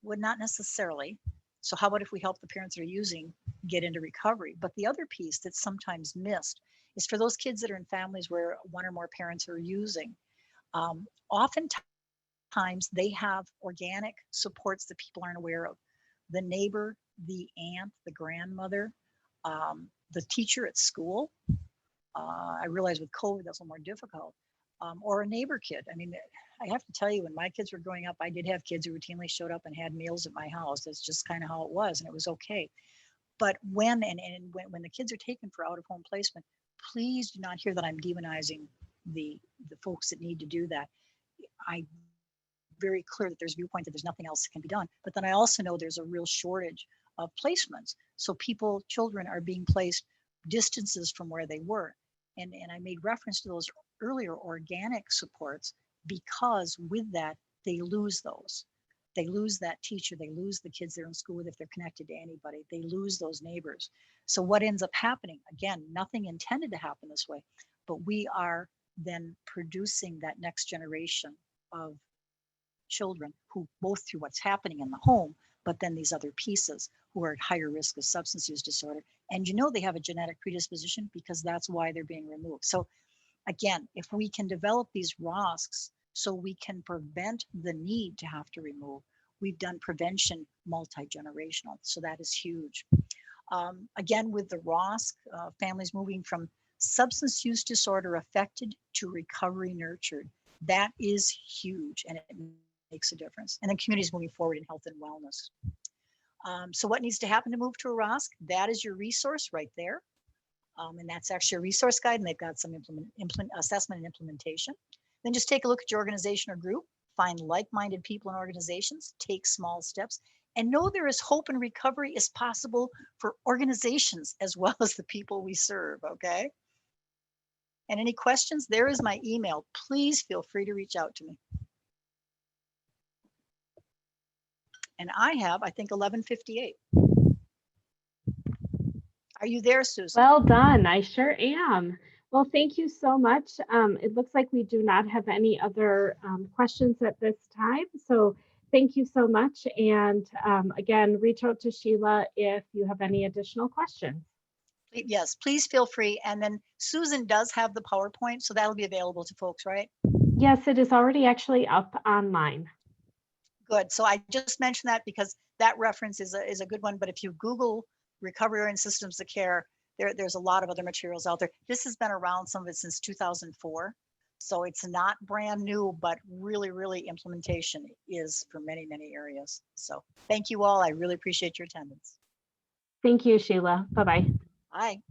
Well, not necessarily. So how about if we help the parents that are using get into recovery? But the other piece that's sometimes missed is for those kids that are in families where one or more parents are using. Oftentimes they have organic supports that people aren't aware of. The neighbor, the aunt, the grandmother, the teacher at school. I realize with COVID that's a little more difficult. Or a neighbor kid. I mean, I have to tell you, when my kids were growing up, I did have kids who routinely showed up and had meals at my house. That's just kind of how it was, and it was okay. But when the kids are taken for out-of-home placement, please do not hear that I'm demonizing the folks that need to do that. I'm very clear that there's a viewpoint that there's nothing else that can be done. But then I also know there's a real shortage of placements. So children are being placed distances from where they were. And I made reference to those earlier organic supports because with that, they lose those. They lose that teacher. They lose the kids they're in school with if they're connected to anybody. They lose those neighbors. So what ends up happening, again, nothing intended to happen this way, but we are then producing that next generation of children who both through what's happening in the home, but then these other pieces who are at higher risk of substance use disorder. And they have a genetic predisposition because that's why they're being removed. So again, if we can develop these ROSCs so we can prevent the need to have to remove, we've done prevention multi-generational. So that is huge. Again, with the ROSC, families moving from substance use disorder affected to recovery nurtured. That is huge, and it makes a difference. And then communities moving forward in health and wellness. So what needs to happen to move to a ROSC? That is your resource right there. And that's actually a resource guide, and they've got some assessment and implementation. Then just take a look at your organization or group, find like-minded people and organizations, take small steps, and know there is hope and recovery is possible for organizations as well as the people we serve, okay? And any questions, there is my email. Please feel free to reach out to me. And I have, I think, 11:58. Are you there, Susan? Well done. I sure am. Well, thank you so much. It looks like we do not have any other questions at this time. So thank you so much. And again, reach out to Sheila if you have any additional questions. Yes, please feel free. And then Susan does have the PowerPoint, so that'll be available to folks, right? Yes, it is already actually up online. Good. So I just mentioned that because that reference is a good one. But if you Google recovery-oriented systems of care, there's a lot of other materials out there. This has been around, some of it since 2004. So it's not brand new, but really, really implementation is for many, many areas. So thank you all. I really appreciate your attendance. Thank you, Sheila. Bye-bye. Bye.